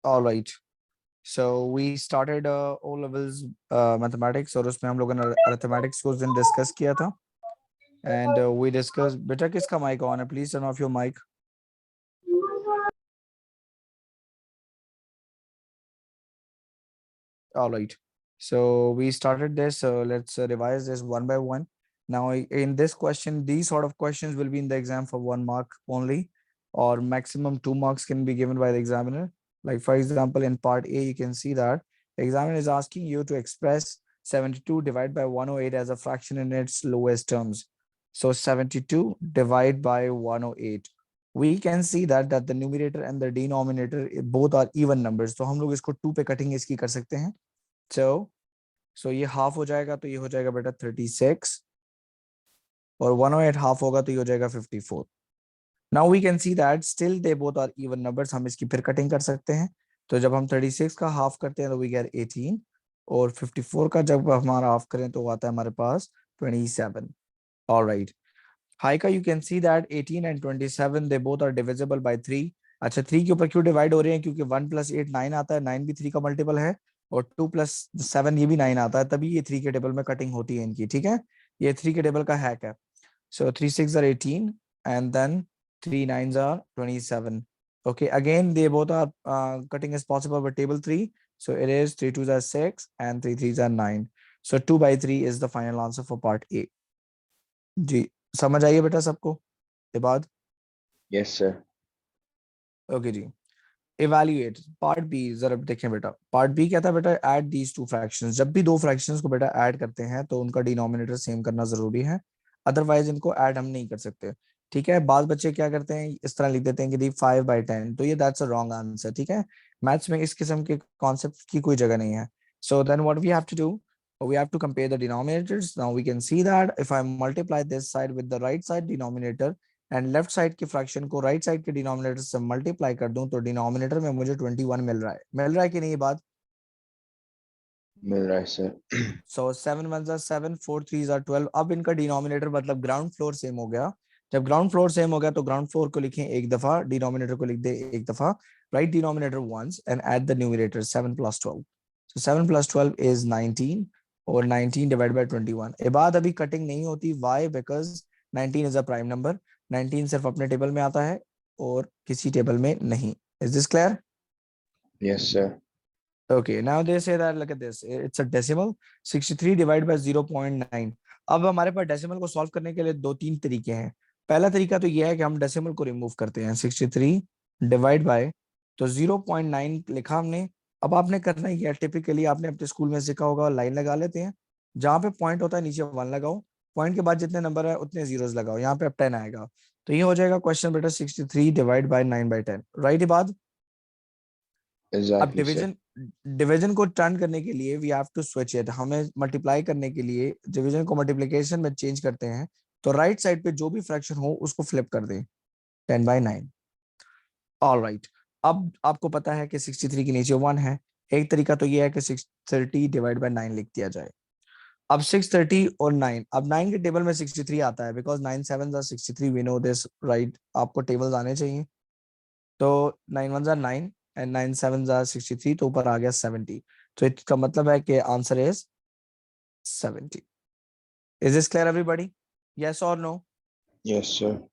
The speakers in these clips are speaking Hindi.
All right. So we started O levels mathematics और उसमें हम लोगों ने arithmetics को उस दिन discuss किया था and we discussed बेटा किसका mic on है, please turn off your mic. All right. So we started this. Let's revise this one by one. Now, in this question, these sort of questions will be in the exam for 1 mark only, or maximum 2 marks can be given by the examiner. Like for example, in part A, you can see that the examiner is asking you to express 72 divided by 108 as a fraction in its lowest terms. So 72 divided by 108. We can see that the numerator and the denominator both are even numbers. तो हम लोग इसको 2 पे कटिंग इसकी कर सकते हैं. So ये हाफ हो जाएगा तो ये हो जाएगा बेटा 36 और 108 हाफ होगा तो ये हो जाएगा 54. Now we can see that still they both are even numbers. हम इसकी फिर कटिंग कर सकते हैं. तो जब हम 36 का हाफ करते हैं तो वी गेट 18 और 54 का जब हमारा हाफ करें तो आता है हमारे पास 27. ऑलराइट. हाई का you can see that 18 and 27 they both are divisible by 3. अच्छा 3 के ऊपर क्यों डिवाइड हो रहे हैं? क्योंकि 1 + 8 9 आता है. 9 भी 3 का मल्टीपल है और 2 + 7 ये भी 9 आता है. तभी ये 3 के टेबल में कटिंग होती है इनकी. ठीक है, ये 3 के टेबल का हैक है. सो 3 6 are 18 and then 3 9s are 27. Okay, again they both are cutting as possible with table 3. So it is 3 2s are 6 and 3 3s are 9. So 2/3 is the final answer for part A. जी समझ आइए बेटा सबको ये बात? Yes sir. ओके जी. Evaluate part B. जरा देखें बेटा, पार्ट बी क्या था बेटा? Add these two fractions. जब भी दो फ्रैक्शंस को बेटा ऐड करते हैं तो उनका डिनोमिनेटर सेम करना जरूरी है, अदरवाइज इनको ऐड हम नहीं कर सकते. ठीक है, बाद बच्चे क्या करते हैं इस तरह लिख देते हैं कि दी 5/10. तो ये दैट्स अ रॉन्ग आंसर. ठीक है, मैथ्स में इस किस्म के कॉन्सेप्ट की कोई जगह नहीं है. So then what we have to do, we have to compare the denominators. Now we can see that if I multiply this side with the right side denominator and left side के फ्रैक्शन को राइट साइड के डिनोमिनेटर से मल्टीप्लाई कर दूं तो डिनोमिनेटर में मुझे 21 मिल रहा है. मिल रहा है कि नहीं ये बात? मिल रहा है sir. So 7 1s are 7, 4 3s are 12. अब इनका डिनोमिनेटर मतलब ग्राउंड फ्लोर सेम हो गया. जब ग्राउंड फ्लोर सेम हो गया तो ग्राउंड फ्लोर को लिखें एक दफा, डिनोमिनेटर को लिख दे एक दफा. Write denominator once and add the numerator 7 + 12. So 7 + 12 is 19 और 19 डिवाइड बाय 21. ये बात अभी कटिंग नहीं होती. Why? Because 19 is a prime number. 19 सिर्फ अपने टेबल में आता है और किसी टेबल में नहीं. Is this clear? Yes sir. Okay, now they say that look at this, it's a decimal. 63 divided by 0.9. अब हमारे पास डेसिमल को सॉल्व करने के लिए 2-3 तरीके हैं. पहला तरीका तो ये है कि हम डेसिमल को रिमूव करते हैं. 63 डिवाइड बाय तो 0.9 लिखा हमने. अब आपने करना ही क्या, टिपिकली आपने अपने स्कूल में सीखा होगा, लाइन लगा लेते हैं. जहां पे पॉइंट होता है नीचे 1 लगाओ, पॉइंट के बाद जितने नंबर है उतने जीरोस लगाओ. यहाँ पे अब 10 आएगा. तो ये हो जाएगा क्वेश्चन बेटा 63 डिवाइड बाय 9/10. राइट? ये बात. अब एग्जैक्टली सर. डिवीजन को टर्न करने के लिए we have to switch it. हमें मल्टीप्लाई करने के लिए डिवीजन को मल्टीप्लिकेशन में चेंज करते हैं तो राइट साइड पे जो भी फ्रैक्शन हो उसको फ्लिप कर दें. 10/9. ऑलराइट. अब आपको पता है कि 63 के नीचे 1 है. एक तरीका तो ये है कि 630 डिवाइड बाय 9 लिख दिया जाए. अब 630 और 9, अब 9 के टेबल में 63 आता है because 9 7s are 63. We know this right. आपको टेबल्स आने चाहिए. तो 9 1s are 9 and 9 7s are 63. तो ऊपर आ गया 70. तो इसका मतलब है कि answer is 70. Is this clear everybody? Yes or no? Yes sir.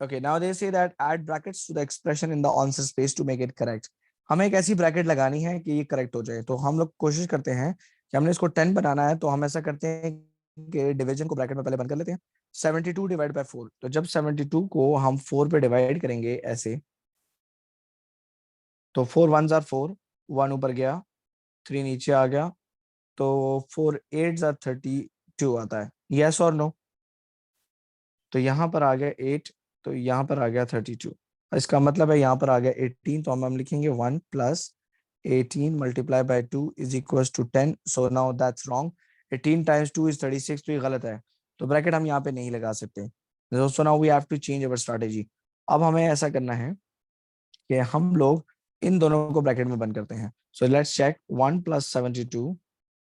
Okay, now they say that add brackets to the expression in the answer space to make it correct. हमें एक ऐसी ब्रैकेट लगानी है कि ये करेक्ट हो जाए. तो हम लोग कोशिश करते हैं कि हमने इसको 10 बनाना है तो हम ऐसा करते हैं कि डिवीजन को ब्रैकेट में पहले बंद कर लेते हैं. 72 डिवाइड बाय 4. तो जब 72 को हम 4 पे डिवाइड करेंगे ऐसे तो 4 1s are 4, 1 ऊपर गया, 3 नीचे आ गया तो 4 8s are 32 आता है. यस और नो? तो यहाँ पर आ गया 8 तो यहाँ पर आ गया 32. इसका मतलब है यहाँ पर आ गया 18. तो हम लिखेंगे 1 + 18 multiply by 2 is equal to 10. So now that's wrong. 18 × 2 = 36. तो ये गलत है. तो ब्रैकेट हम यहाँ पे नहीं लगा सकते. So now we have to change our strategy. अब हमें ऐसा करना है कि हम लोग इन दोनों को ब्रैकेट में बंद करते हैं. So let's check. 1 + 72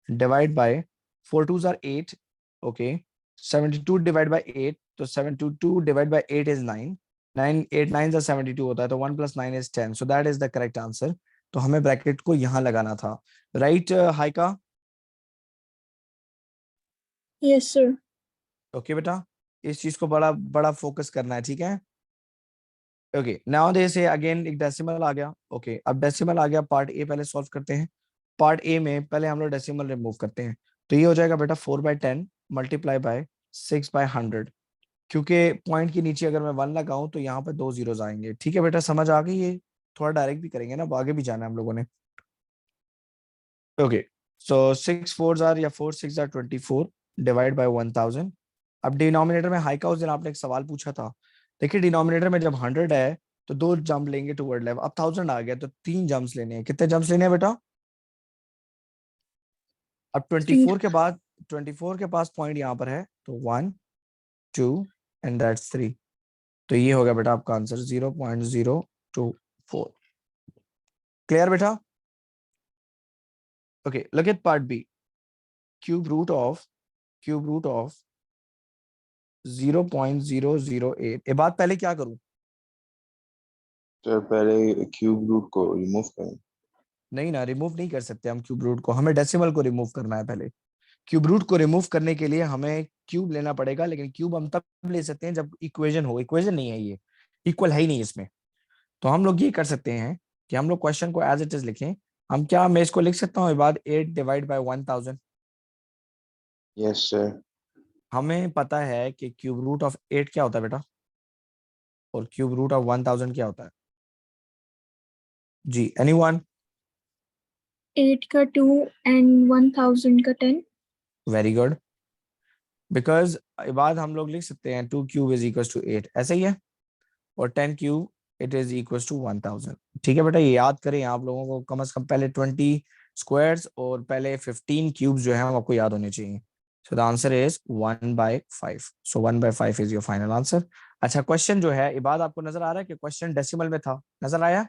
divide by 4 2s are 8. Okay, 72 divide by 8 तो 72 divide by 8 is 9. 9 8 9s are 72 होता है तो 1 + 9 is 10. So that is the correct answer. तो तो हमें ब्रैकेट को यहाँ लगाना था, right Haika? Yes sir. Okay बेटा, इस चीज को बड़ा बड़ा फोकस करना है, ठीक है? ओके, नाउ दे से अगेन एक डेसिमल आ गया। ओके, अब डेसिमल आ गया, पार्ट ए पहले सॉल्व करते हैं। पार्ट ए में पहले हम लोग डेसिमल रिमूव करते हैं, तो ये हो जाएगा बेटा 4/10 मल्टीप्लाई बाय 6/100। क्योंकि पॉइंट के नीचे अगर मैं 1 लगाऊं तो यहाँ पे 2 जीरोस आएंगे। ठीक है बेटा, समझ आ गई? ये थोड़ा डायरेक्ट भी करेंगे ना, अब आगे भी जाना है हम लोगों ने। ओके, सो 6 4 जार या 4 6 जार 24 डिवाइड बाय 1000। अब डिनोमिनेटर में हाई का उस दिन आपने एक सवाल पूछा था, देखिए डिनोमिनेटर में जब 100 है तो 2 जंप लेंगे टुवर्ड लेफ्ट, अब 1000 आ गया तो 3 जंप्स लेने हैं। कितने जंप्स लेने हैं बेटा? अब 3। 24 के पास पॉइंट यहाँ पर है, तो 1 2 एंड दैट्स 3। तो ये होगा बेटा आपका आंसर 0.024। क्लियर बेटा? Okay, look at part b. Cube root of 0.008। ये बात पहले क्या करूं? सर पहले क्यूब रूट को रिमूव करें। नहीं ना, रिमूव नहीं कर सकते हम क्यूब रूट को, हमें डेसिमल को रिमूव करना है पहले। क्यूब रूट को रिमूव करने के लिए हमें क्यूब लेना पड़ेगा, लेकिन क्यूब हम तब ले सकते हैं जब इक्वेशन हो। इक्वेशन नहीं है ये, इक्वल है ही नहीं इसमें। तो हम लोग ये कर सकते हैं कि हम लोग क्वेश्चन को एज इट इज लिखें। हम क्या, मैं इसको लिख सकता हूँ बाद 8 डिवाइड बाय 1000। Yes sir. हमें पता है कि क्यूब रूट ऑफ 8 क्या होता है बेटा, और क्यूब रूट ऑफ 1000 क्या होता है? जी, एनीवन? 8 का 2 एंड 1000 का 10। वेरी गुड, बिकॉज बाद हम लोग लिख सकते हैं 2 क्यूब इज इक्वल टू 8, ऐसे ही है, और 10 cube it is equal to 1000। ठीक है बेटा, ये याद करें आप लोगों को, कम से कम पहले 20 स्क्वायर्स और पहले 15 क्यूब्स जो है आपको याद होने चाहिए। सो the answer is 1/5। So 1/5 is your final answer. अच्छा, क्वेश्चन जो है, ये बात आपको नजर आ रहा है कि क्वेश्चन डेसिमल में था, नजर आया?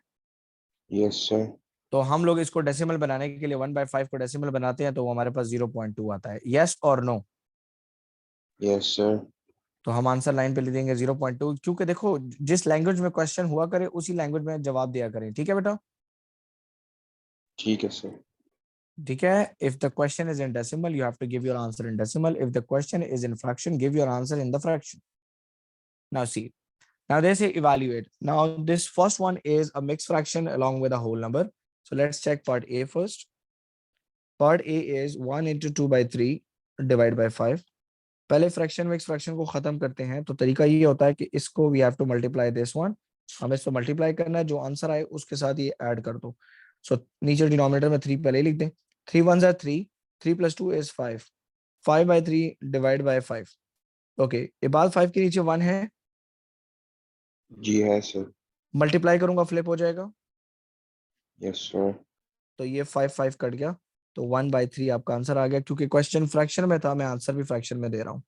Yes sir. तो हम लोग इसको डेसिमल बनाने के लिए 1/5 को डेसिमल बनाते हैं, तो वो हमारे पास 0.2 आता है। यस और नो? Yes sir. तो हम आंसर लाइन पे लिख देंगे 0.2, क्योंकि देखो जिस लैंग्वेज में क्वेश्चन हुआ करे उसी लैंग्वेज में जवाब दिया करें। ठीक है बेटा? ठीक है सर। ठीक है, if the question is in decimal you have to give your answer in decimal, if the question is in fraction give your answer in the fraction. Now see, now they say evaluate. Now this first one is a mixed fraction along with a whole number, so let's check part A first. Part A is 1 into 2/3 divided by 5. पहले फ्रैक्शन मिक्स फ्रैक्शन को खत्म करते हैं, तो तरीका ये होता है कि इसको we have to multiply this one. हमें इसको मल्टीप्लाई करना है, जो आंसर आए उसके साथ ये ऐड कर दो। सो नीचे डिनोमिनेटर में 3 पहले लिख दें। 3 1 are 3, 3 + 2 is 5, 5/3 divide by 5। Okay, ये बाद 5 के नीचे 1 है, जी है सर। मल्टीप्लाई करूंगा फ्लिप हो जाएगा, यस सर। तो ये 5 5 कट गया, तो 1/3 आपका आंसर आ गया। क्योंकि क्वेश्चन फ्रैक्शन में था, मैं आंसर भी फ्रैक्शन में दे रहा हूँ।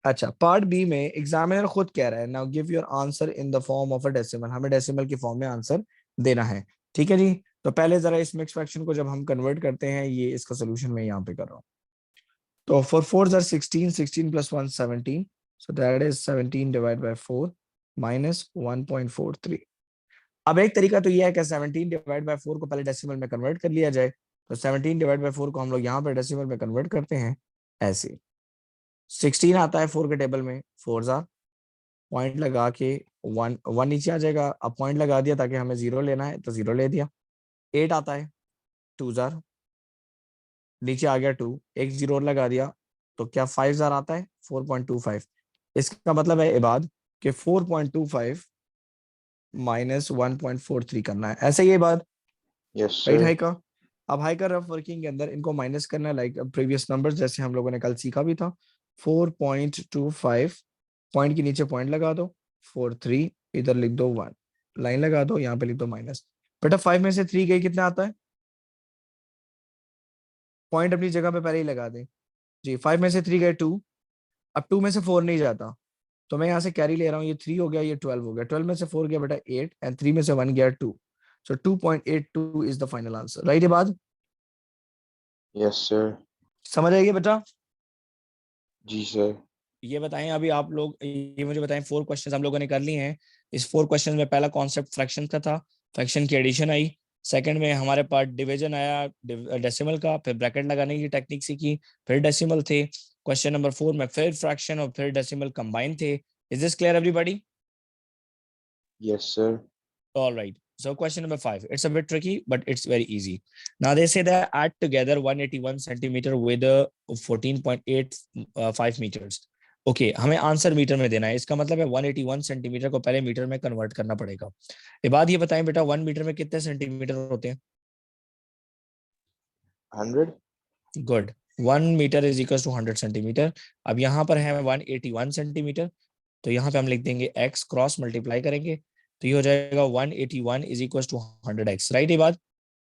अच्छा, पार्ट बी में एग्जामिनर खुद कह रहा है now give your answer in the form of a decimal, हमें डेसिमल की फॉर्म में आंसर देना है। ठीक है जी, तो पहले जरा इस मिक्स फ्रैक्शन को जब हम कन्वर्ट करते हैं, ये इसका सोल्यूशन मैं यहाँ पे कर रहा हूँ। तो 4 4 are 16, 16 + 1 17, so that is 17 divided by 4 minus 1.43। अब एक तरीका तो ये है कि 17 डिवाइड बाय 4 को पहले डेसिमल में कन्वर्ट कर लिया जाए, तो 17 डिवाइड बाय 4 को हम लोग यहाँ पे डेसिमल में कन्वर्ट करते हैं ऐसे। 16 आता है 4 के टेबल में, 4 जार पॉइंट लगा के 1 1 नीचे आ जाएगा। अब पॉइंट लगा दिया ताकि हमें 0 लेना है, तो 0 ले दिया। 8 आता है 2 जार, नीचे आ गया 2, एक 0 और लगा दिया, तो क्या 5 जार आता है 4.25। इसका मतलब है इबाद कि 4.25 माइनस 1.43 करना है, ऐसे ही बात, यस राइट सर। हाई का? अब हाई का रफ वर्किंग के अंदर इनको माइनस करना है, लाइक प्रीवियस नंबर्स जैसे हम लोगों ने कल सीखा भी था। 4.25 पॉइंट के नीचे पॉइंट लगा दो, 43 इधर लिख दो 1, लाइन लगा दो, यहाँ पे लिख दो माइनस। बेटा 5 में से 3 गई, कितना आता है? पॉइंट अपनी जगह पे पहले ही लगा दें जी। 5 में से 3 गए 2, अब 2 में से 4 नहीं जाता, तो मैं यहाँ से कैरी ले रहा हूँ, ये 3 हो गया, ये 12 हो गया, 12 में से 4 गया बेटा 8 एंड 3 में से 1 गया 2, सो 2.82 is the final answer, right? ये बात यस सर। समझ आएगी बेटा? जी सर। ये बताएं अभी आप लोग, ये मुझे बताएं 4 क्वेश्चंस हम लोगों ने कर लिए हैं। इस 4 क्वेश्चंस में पहला कॉन्सेप्ट फ्रैक्शन का था, फ्रैक्शन की एडिशन आई। सेकंड में हमारे पास डिवीजन आया डेसिमल का, फिर ब्रैकेट लगाने की टेक्निक सीखी, फिर डेसिमल थे। क्वेश्चन नंबर 4 में फिर फ्रैक्शन और फिर डेसिमल कंबाइन थे। Is this clear everybody? Yes, sir. All right. So question number 5. It's a bit tricky, but it's very easy. Now they say that add together 181 centimeter with a 14.85 meters. Okay हमें आंसर मीटर में देना है, इसका मतलब है 181 सेंटीमीटर को पहले मीटर में कन्वर्ट करना पड़ेगा। ये बात ये बताएं बेटा 1 मीटर में कितने सेंटीमीटर होते हैं? 100. Good. 1 metre is equal to 100 centimetre. अब यहाँ पर है 181 सेंटीमीटर, तो यहाँ पे हम लिख देंगे x क्रॉस मल्टीप्लाई करेंगे, तो ये हो जाएगा 181 is equal to 100x, right? ये बात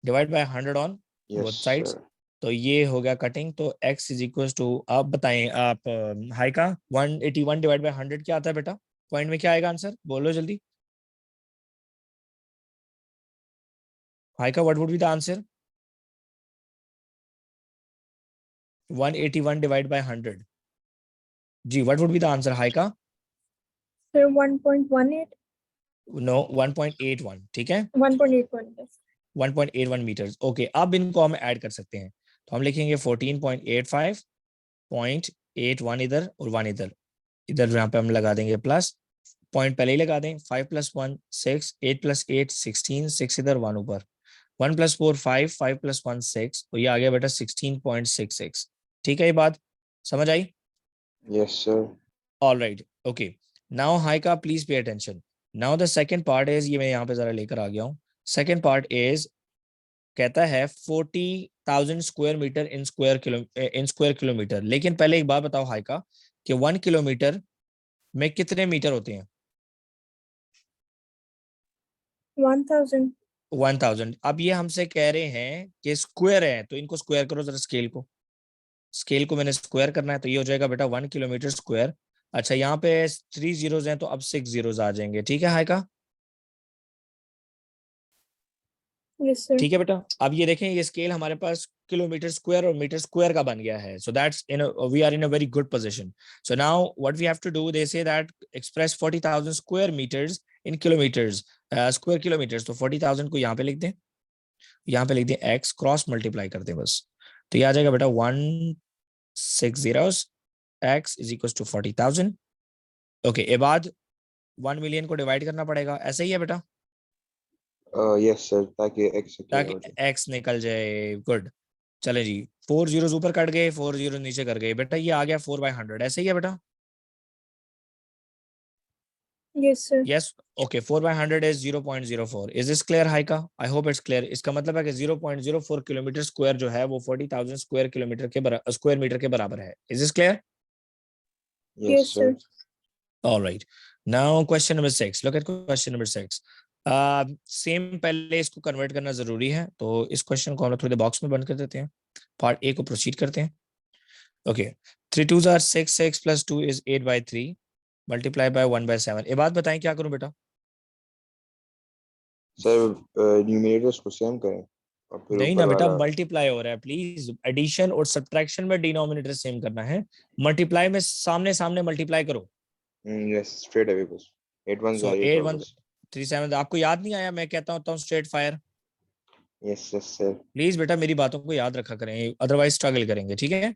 divide by 100 on Yes, both sides, sir. तो ये हो गया कटिंग। तो x इज इक्वल टू, आप बताएं आप हाई का 181 डिवाइड बाय 100 क्या आता है बेटा? पॉइंट में क्या आएगा आंसर, बोलो जल्दी। हाई का what would be the answer? 181 divide by 100 जी, what would be the answer हाई का? Sir, 1.18, नो 1.81, ठीक है 1.81. Yes. 1.81 मीटर्स। ओके अब इनको हम ऐड कर सकते हैं, तो हम लिखेंगे 14.85 0.81 इधर और 1 इधर, इधर यहाँ पे हम लगा देंगे प्लस, पॉइंट पहले ही लगा दें। 5 + 1 6, 8 + 8 16, 6 इधर 1 ऊपर, 1 + 4 5, 5 + 1 6, तो ये आ गया बेटा 16.66। ठीक है ये बात समझ आई? Yes, sir. All right okay. Now Haika please pay attention. Now the second part is, ये मैं यहाँ पे जरा लेकर आ गया हूँ। सेकेंड पार्ट इज कहता है 40,000 square metre in square kilometre. लेकिन पहले एक बात बताओ हाई का कि 1 किलोमीटर में कितने मीटर होते हैं? 1,000. 1000। अब ये हमसे कह रहे हैं कि स्क्वायर है, तो इनको स्क्वायर करो जरा, स्केल को, स्केल को मैंने स्क्वायर करना है, तो ये हो जाएगा बेटा 1 किलोमीटर स्क्वायर। अच्छा यहाँ पे 3 जीरोज हैं, तो अब 6 जीरोज आ जाएंगे। ठीक है हाई का? Yes, sir. ठीक है बेटा। अब ये देखें ये स्केल हमारे पास किलोमीटर स्क्वायर और मीटर स्क्वायर का बन गया है, so that's in we are in a very good position. So now what we have to do, they say that express 40,000 square metres in kilometres, square kilometres, तो 40,000 को यहाँ पे लिख दें, यहाँ पे लिख दें x क्रॉस मल्टीप्लाई कर दें बस, तो ये आ जाएगा बेटा 160 x is equal to 40,000। Okay ये बाद 1 मिलियन को डिवाइड करना पड़ेगा, ऐसा ही है बेटा, Yes, sir. ताकि X से clear ताकि हो जाए. x निकल जाए। गुड। चले जी, 4 जीरोस ऊपर कट गए, 4 जीरो नीचे कर गए बेटा, ये आ गया 4/100, ऐसे ही है बेटा? Yes, sir. Yes okay 4/100 is 0.04। Is this clear Haika? I hope it's clear. इसका मतलब है कि 0.04 किलोमीटर स्क्वायर जो है वो 40,000 स्क्वायर किलोमीटर के स्क्वायर मीटर के बराबर है। Is this clear? Yes, Yes, sir. sir. All right. Now question number 6. Look at question number 6. Same पहले इसको कन्वर्ट करना जरूरी है, तो इस क्वेश्चन को हम लोग थोड़ी देर बॉक्स में बंद कर देते हैं, पार्ट ए को प्रोसीड करते हैं। Okay 3 2s are 6, 6 + 2 is 8/3 multiply by 1/7। ये बात बताएं क्या करूं बेटा? Sir, numerators को सेम करें और फिर नहीं ऊपर ना बेटा, वाला. मल्टीप्लाई हो रहा है, प्लीज एडिशन और सब्ट्रैक्शन में डिनोमिनेटर सेम करना है, मल्टीप्लाई में सामने सामने मल्टीप्लाई करो। Yes, straight away बस. 8 1s सो are 8 8 और 1 बस. 3 7, आपको याद नहीं आया? मैं कहता हूँ straight fire. Yes, yes, sir. Please बेटा मेरी बातों को याद रखा करें, अदरवाइज स्ट्रगल करेंगे, ठीक है?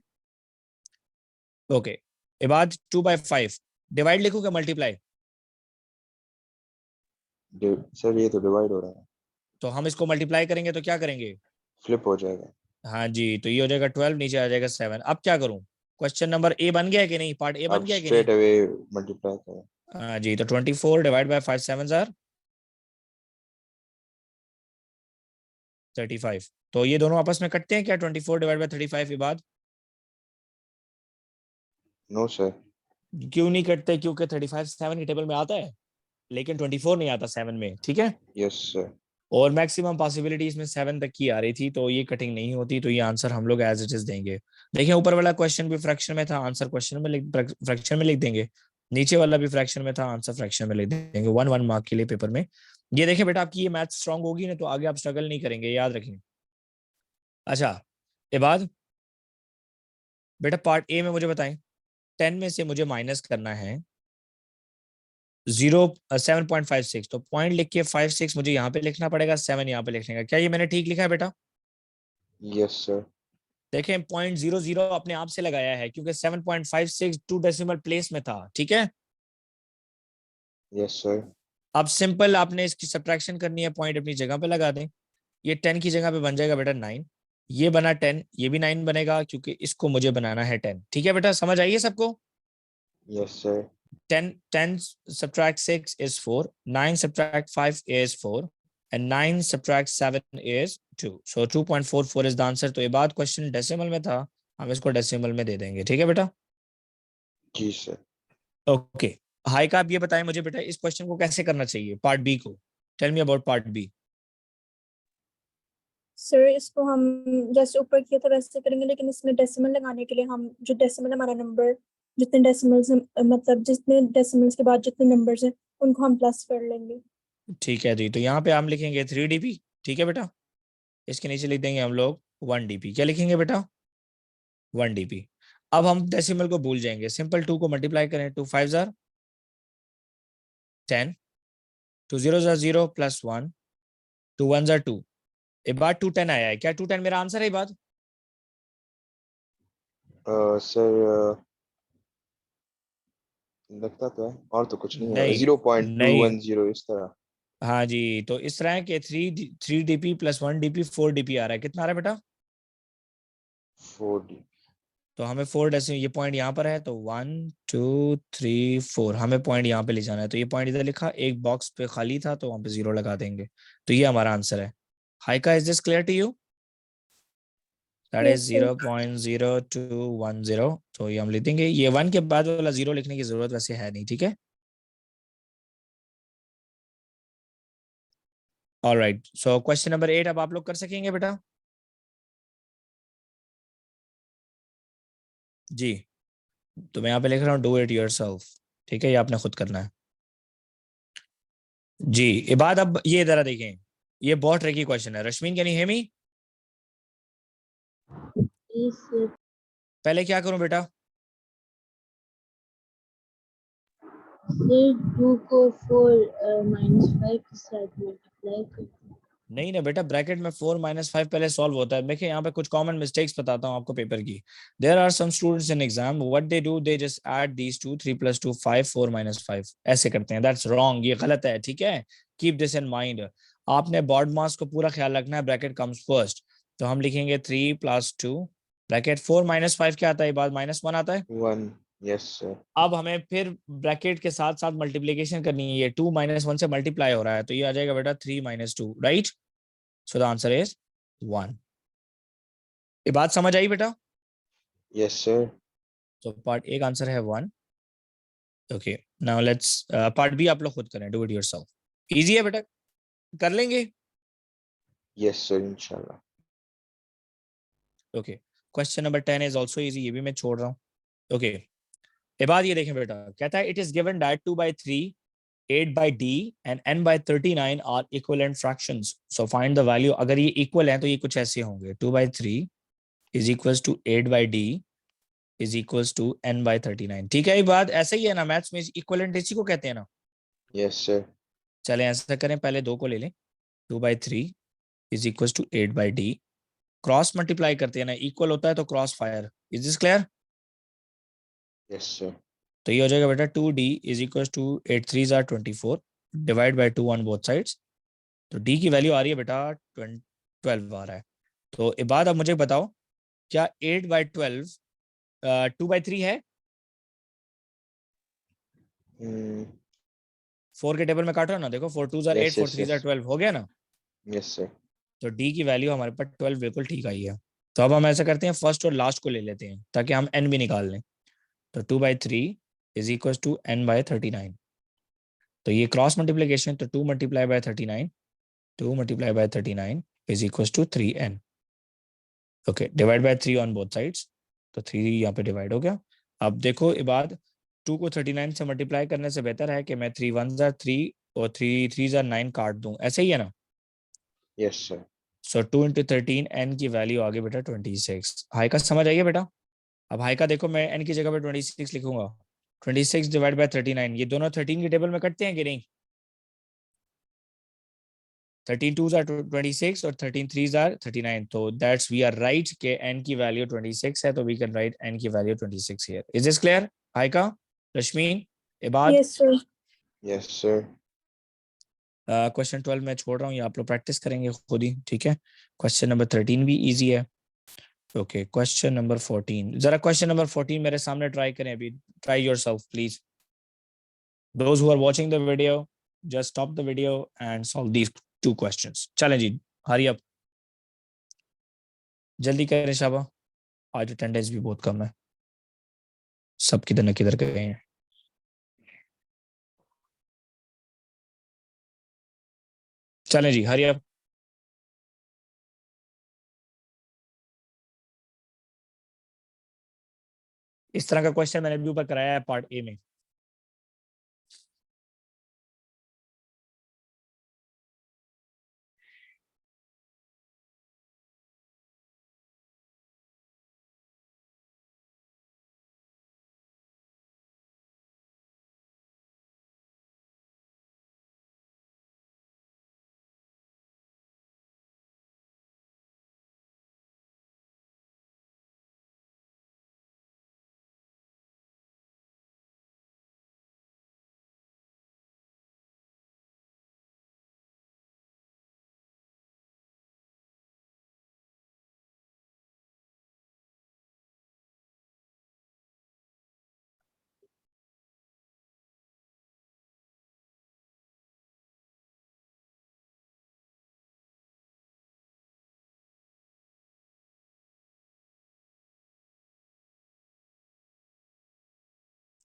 ओके ये बात 2/5 डिवाइड लिखूंगा मल्टीप्लाई? सर ये तो डिवाइड हो रहा है. तो हम इसको मल्टीप्लाई करेंगे तो क्या करेंगे? फ्लिप हो जाएगा. हाँ जी, तो ये हो जाएगा 12, नीचे आ जाएगा 7। अब क्या करूं? क्वेश्चन नंबर ए बन गया है कि नहीं? पार्ट ए बन अब गया है कि नहीं? स्ट्रेट अवे मल्टीप्लाई करें. हाँ जी, तो 24 डिवाइड बाय 5 7s are 35। तो ये दोनों आपस में कटते हैं क्या? 24 डिवाइड बाय 35 के बाद? No sir. क्यों नहीं कटते? क्योंकि 35 7 के टेबल में आता है, लेकिन 24 नहीं आता 7 में, ठीक है? Yes sir. और मैक्सिमम पॉसिबिलिटी इसमें 7 तक की आ रही थी, तो ये कटिंग नहीं होती, तो ये आंसर हम लोग एज इट इज देंगे। देखिए ऊपर वाला क्वेश्चन भी फ्रैक्शन में था, आंसर क्वेश्चन में फ्रैक्शन में लिख देंगे। नीचे वाला भी फ्रैक्शन में था, आंसर फ्रैक्शन में लिख देंगे, 1 मार्क के लिए पेपर में। ये देखिए बेटा आपकी ये मैथ स्ट्रांग होगी ना, तो आगे आप स्ट्रगल नहीं करेंगे, याद रखें। अच्छा ये बाद बेटा पार्ट ए में मुझे बताएं 10 में से मुझे माइनस करना है 7.56, तो पॉइंट लिख के 56 मुझे यहाँ पे लिखना पड़ेगा, 7 यहाँ पे लिखने का। क्या ये मैंने ठीक लिखा है बेटा? Yes sir. देखें 0.00 अपने आप से लगाया है क्योंकि 7.56 टू डेसिमल प्लेस में था, ठीक है। Yes sir. अब सिंपल आपने इसकी सब्ट्रैक्शन करनी है, पॉइंट अपनी जगह पे लगा दें। ये 10 की जगह पे बन जाएगा बेटा 9, ये बना 10, ये भी 9 बनेगा क्योंकि इसको मुझे बनाना है 10। ठीक है बेटा, समझ आइए सबको? Yes sir. 10 subtract 6 is 4, 9 subtract 5 is 4, and 9 subtract 7 is 2. So 2.44 is the answer. तो ये बात क्वेश्चन डेसिमल में था, हम इसको डेसिमल में दे देंगे। ठीक है बेटा? जी सर। ओके, हाई का आप ये बताएं मुझे बेटा, इस क्वेश्चन को कैसे करना चाहिए, पार्ट बी को। Tell me about part b. Sir इसको हम जैसे ऊपर किया था वैसे करेंगे, लेकिन इसमें डेसिमल लगाने के लिए हम जो डेसिमल हमारा नंबर जितने डेसिमल्स मतलब जितने डेसिमल्स के बाद जितने नंबर्स हैं उनको हम प्लस कर लेंगे। ठीक है जी, तो यहाँ पे हम लिखेंगे 3dp। ठीक है बेटा, इसके नीचे लिख देंगे हम लोग 1dp। क्या लिखेंगे बेटा? 1dp। अब हम डेसिमल को भूल जाएंगे, सिंपल 2 को मल्टीप्लाई करें, 2 5 जार 10, 2 0 जार 0 प्लस 1, 2 1 जार 2। ये बात 210 आया है, क्या 210 मेरा आंसर है? ये बात सर लगता तो है, और तो कुछ नहीं है। नहीं नहीं, 0.210 इस तरह। हाँ जी, तो इस तरह के 3dp प्लस 1dp 4dp आ रहा है। कितना आ रहा है बेटा? 4D। तो हमें 4 डेसिमल, ये पॉइंट यहाँ पर है तो 1 2 3 4, हमें पॉइंट यहाँ पे ले जाना है। तो ये पॉइंट इधर लिखा, एक बॉक्स पे खाली था तो वहां पे 0 लगा देंगे। तो ये हमारा आंसर है। Haika, is this clear to you? That is yes sir. 0.0210। तो ये हम लिख देंगे, ये 1 के बाद वाला 0 लिखने की जरूरत वैसे है नहीं। ठीक है, ऑलराइट। सो क्वेश्चन नंबर 8 अब आप लोग कर सकेंगे बेटा? जी, तो मैं यहाँ पे लिख रहा हूँ डू इट योरसेल्फ। ठीक है, ये आपने खुद करना है जी। ये बात अब ये जरा देखें, ये बहुत ट्रिकी क्वेश्चन है। रश्मीन, कैन यू हियर मी? पहले क्या करूं बेटा? फिर 2 को 4 माइनस 5 के साथ मल्टीप्लाई कर। नहीं ना बेटा, ब्रैकेट में 4 माइनस 5 पहले सॉल्व होता है। देखिए यहाँ पे कुछ कॉमन मिस्टेक्स बताता हूँ आपको पेपर की। There are some students in exam, what they do, they just add these two, 3 + 2 5, 4 - 5 ऐसे करते हैं। दैट्स रॉन्ग, ये गलत है। ठीक है, कीप दिस इन माइंड। आपने बॉड मास को पूरा ख्याल रखना है, ब्रैकेट कम्स फर्स्ट। तो हम लिखेंगे 3 + 2 ब्रैकेट 4 - 5 क्या आता है? बाद -1 आता है। 1। Yes sir. अब हमें फिर ब्रैकेट के साथ साथ मल्टीप्लीकेशन करनी है। ये 2 - 1 से मल्टीप्लाई हो रहा है, तो ये आ जाएगा बेटा 3 - 2, right? So the answer is 1। ये बात समझ आई बेटा? Yes sir. तो पार्ट ए का आंसर है 1। Okay, now let's part B आप लोग खुद करें, डू इट योरसेल्फ। इजी है बेटा, कर लेंगे। यस सर इंशाल्लाह। Okay, question number 10 is also easy, ये भी मैं छोड़ रहा हूँ। ओके, ये बात ये देखें बेटा, कहता है it is given that 2/3, 8/d and n/39 are equivalent fractions, so find the value. अगर ये इक्वल है तो ये कुछ ऐसे होंगे, 2/3 is equals to 8/d is equals to n/39। ठीक है, ये बात ऐसे ही है ना, मैथ्स में इक्विवेलेंट इसी को कहते हैं ना। Yes sir. चलें ऐसा करें, पहले 2 को ले लें, 2/3 is equals to 8/d, cross multiply करते हैं ना, इक्वल होता है तो cross fire. Is this clear? Yes sir. तो ये हो जाएगा बेटा 2d इज इक्वल्स टू 8 3 जार 24 divide by 2 on both sides. तो d की वैल्यू आ रही है बेटा 12 आ रहा है। तो एक बात अब मुझे बताओ, क्या 8/12 2/3 है? 4 के टेबल में काटो ना, देखो 4 2 jar 8 yes 4 yes 3 jar yes 12 हो गया ना। Yes sir. तो d की वैल्यू हमारे पास 12 बिल्कुल ठीक आई है। तो अब हम ऐसा करते हैं, फर्स्ट और लास्ट को ले लेते हैं ताकि हम n भी निकाल लें। तो 2/3 इज इक्वल टू n/39। तो ये क्रॉस मल्टीप्लीकेशन, तो 2 × 39, 2 × 39 is equal to 3n। Okay, divide by 3 on both sides, तो 3 यहाँ पे डिवाइड हो गया। अब देखो ये बात, 2 को 39 से मल्टीप्लाई करने से बेहतर है कि मैं 3 1 जार 3 और 3 3 जार 9 काट दूं, ऐसे ही है ना। Yes sir. सो 2 × 13 n की वैल्यू आ गई बेटा 26। हाई का समझ आइए बेटा? अब हाई का देखो, मैं n की जगह पे 26 लिखूंगा, 26 डिवाइड बाय 39, ये दोनों 13 की टेबल में कटते हैं कि नहीं? 13 2s are 26 और 13 3s are 39, तो दैट्स वी आर राइट के n की वैल्यू 26 है, तो वी कैन राइट n की value 26 here. Is this clear? High का, रश्मीन, इबाद? Yes, sir. Yes, sir. Question 12 मैं छोड़ रहा हूँ, ये आप लोग प्रैक्टिस करेंगे खुद ही, ठीक है? क्वेश्चन नंबर 13 भी इजी है। ओके, क्वेश्चन नंबर 14, जरा क्वेश्चन नंबर 14 मेरे सामने ट्राई करें अभी, try yourself please. Those who are watching the video, just stop the video and solve these two questions. चलें जी, हरी अप, जल्दी करें शाबा, आज अटेंडेंस भी बहुत कम है, सब किधर न किधर गए हैं। चलें जी, हरी अप। इस तरह का क्वेश्चन मैंने भी ऊपर कराया है पार्ट ए में।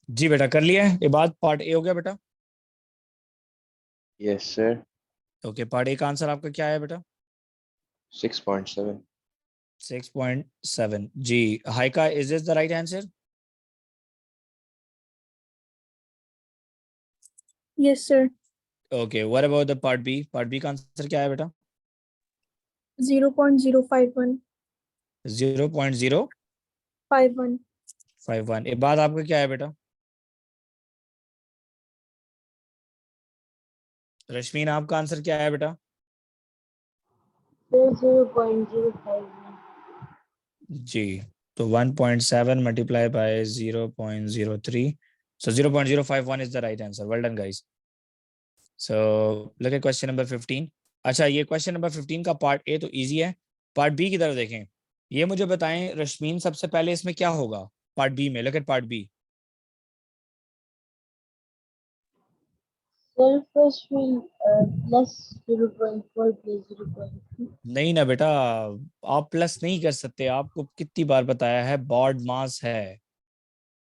जी बेटा, कर लिया है, ये बात पार्ट ए हो गया बेटा। Yes, sir. Okay, part A का आंसर आपका क्या है बेटा? 6.7. 6.7। जी, हाई का, is this the right answer? Yes, sir. Okay, what about the part B? Part B का आंसर क्या है बेटा? 0.051. 0.051। 51. ये बात आपका क्या है बेटा? रश्मीन, आपका आंसर क्या है बेटा? Sir, 0.051. जी, तो 1.7 multiply by 0.03, so 0.051 is the right answer. Well done guys. So look at question number 15. अच्छा, ये क्वेश्चन नंबर 15 का पार्ट ए तो इजी है, पार्ट बी की तरफ देखें। ये मुझे बताएं रश्मीन, सबसे पहले इसमें क्या होगा पार्ट बी में? Look at part B. Sir, first will plus 0.4 plus 0.2. नहीं ना बेटा, आप प्लस नहीं कर सकते, आपको कितनी बार बताया है, बॉड मास है।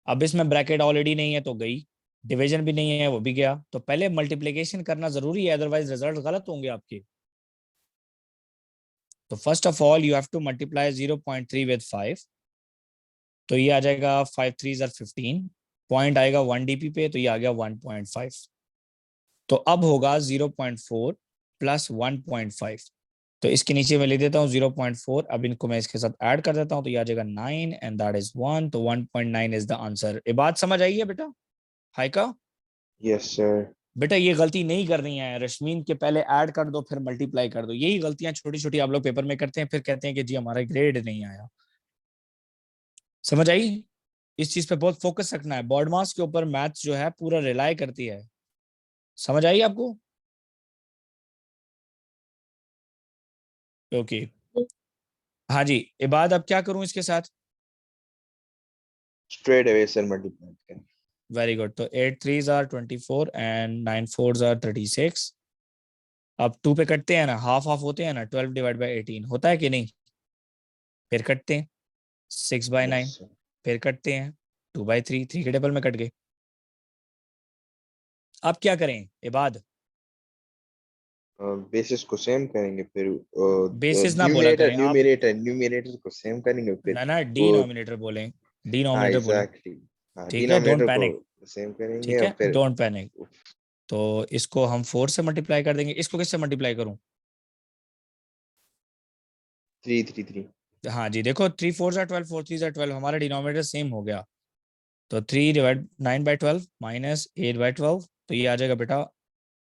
अब इसमें ब्रैकेट ऑलरेडी नहीं है तो गई, डिवीजन भी नहीं है वो भी गया, तो पहले मल्टीप्लिकेशन करना जरूरी है, अदरवाइज रिजल्ट गलत होंगे आपके। तो first of all you have to multiply 0.3 with 5, तो ये आ जाएगा 5 3 15, पॉइंट आएगा 1 डीपी पे, तो ये आ गया 1.5। तो अब होगा 0.4 प्लस 1.5, तो इसके नीचे मैं लिख देता हूँ 0.4, अब इनको मैं इसके साथ ऐड कर देता हूँ, तो ये आ जाएगा 9 एंड दैट इज 1, तो 1.9 इज द आंसर। ये बात समझ आई है बेटा? हाई का, Yes, sir. बेटा ये गलती नहीं करनी है रश्मीन के, पहले ऐड कर दो फिर मल्टीप्लाई कर दो, यही गलतियां छोटी छोटी आप लोग पेपर में करते हैं, फिर कहते हैं कि जी हमारा ग्रेड नहीं आया। समझ आई? इस चीज पे बहुत फोकस रखना है, बॉड मास के ऊपर मैथ्स जो है पूरा रिलाई करती है। समझ आई आपको? ओके, हाँ जी, इबाद अब क्या करूं इसके साथ? Straight away, sir, multiply. करें. वेरी गुड, तो 8 3s are 24 and 9 4s are 36। अब 2 पे कटते हैं ना, हाफ हाफ होते हैं ना, 12 डिवाइड बाई 18 होता है कि नहीं? फिर कटते हैं 6/9, Yes, sir. फिर कटते हैं 2/3, 3 के टेबल में कट गए। अब क्या करें इबाद? बेसिस को सेम करेंगे फिर बेसिस ना बोला न्यूमरेटर करें आप, न्यूमरेटर न्यूमरेटर को सेम करेंगे फिर ना वो डिनोमिनेटर बोलें, हाँ डिनोमिनेटर बोलें, एग्जैक्टली हाँ ठीक है, डोंट डिनोमिनेटर को पैनिक, सेम करेंगे ठीक और है, फिर डोंट पैनिक। तो इसको हम 4 से मल्टीप्लाई कर देंगे, इसको किससे मल्टीप्लाई करूं? 3 3 3 हाँ जी, देखो 3 4 12, 4 3 12, हमारा डिनोमिनेटर सेम हो गया। तो 3 डिवाइड 9/12 माइनस 8/12, तो ये आ जाएगा बेटा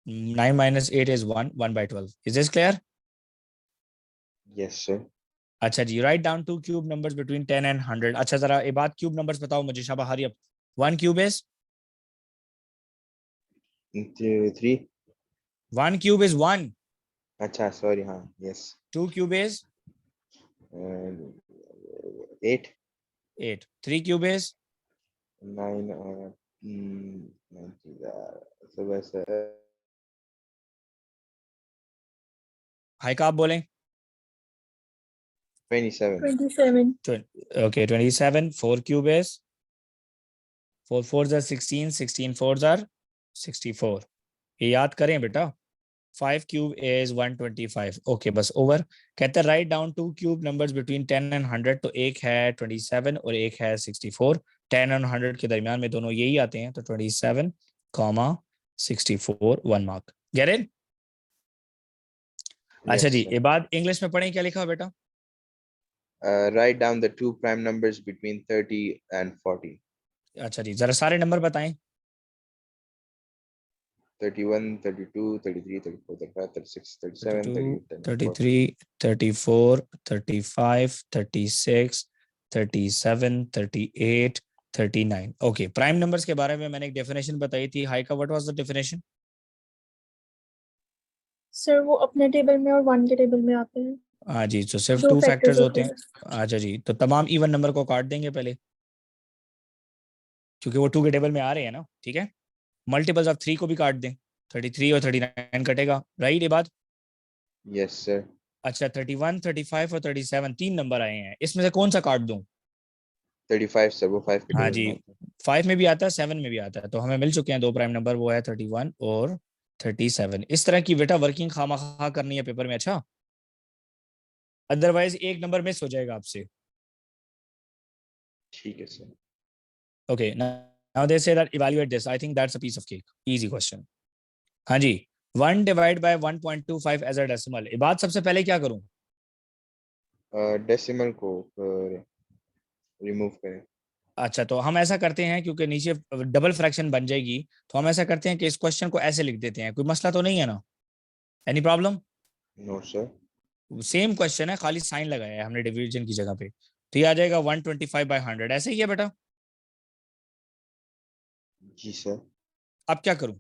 9 minus 8 is 1, 1/12. Is this clear? Yes, sir. अच्छा जी, write down two cube numbers between 10 and 100। अच्छा जरा एक बात, क्यूब नंबर्स बताओ मुझे, शाबा hurry up. 1 cube is 3. 1 cube is 1। अच्छा, sorry, हाँ, yes. 2 cube is 8. 8। 3 cube is 9. 9. वैसे हाई का आप बोलें। 27. 27. Okay 27। 4 cube is 4 4s are 16, 16 4s are 64। ये याद करें बेटा। 5 क्यूब इज 125। ओके बस ओवर। कहते हैं right down two cube numbers between 10 and 100। तो एक है 27 और एक है 64। 10 और 100 के दरमियान में दोनों यही आते हैं, तो 27 कॉमा 64, 1 मार्क। Get it. अच्छा Yes, जी, sir. ये बात इंग्लिश में पढ़ें, क्या लिखा है बेटा। Write down the two prime numbers between 30 and 40. अच्छा जी, जरा सारे नंबर बताएं। 31, 32, 33, 34, 35, 36, 37, 32 38, 39, 40. 33 34 35 36 37 38 39। ओके, प्राइम नंबर्स के बारे में मैंने एक डेफिनेशन बताई थी। हाई का what was the definition. Sir वो अपने टेबल में और 1 के टेबल में आते हैं, हाँ जी, तो सिर्फ 2 2 फैक्टर्स फैक्टर्स होते होते हैं। हैं। अच्छा जी, तो तमाम इवन नंबर को काट देंगे पहले, क्योंकि वो 2 के टेबल में आ रहे हैं ना। ठीक है, मल्टीपल्स ऑफ 3 को भी काट दें, 33 और 39 कटेगा। राइट ये बात। Yes, sir. अच्छा 31 35 और 37 तीन नंबर आए हैं, इसमें से कौन सा काट दूं। 35, sir, वो 5 के हाँ टेबल जी, में आता है. 5 में भी आता है, 7 में भी आता है, तो हमें मिल चुके हैं दो प्राइम नंबर, वो है 31 और 37। इस तरह की बेटा वर्किंग खामा करनी है पेपर में। अच्छा, अदरवाइज एक नंबर मिस हो जाएगा आपसे। ठीक है, sir. Okay, now they say that evaluate this, I think that's a piece of cake, easy question. हाँ जी, 1 divide by 1.25 as a decimal. ये बात सबसे पहले क्या करूं। डेसिमल को रिमूव करें. अच्छा, तो हम ऐसा करते हैं, क्योंकि नीचे डबल फ्रैक्शन बन जाएगी, तो हम ऐसा करते हैं कि इस क्वेश्चन को ऐसे लिख देते हैं। कोई मसला तो नहीं है ना, any problem. No, sir. Same question है, खाली साइन लगाया है हमने डिवीजन की जगह पे। तो ये आ जाएगा 125/100, ऐसे ही है बेटा। जी, सर. अब क्या करूं।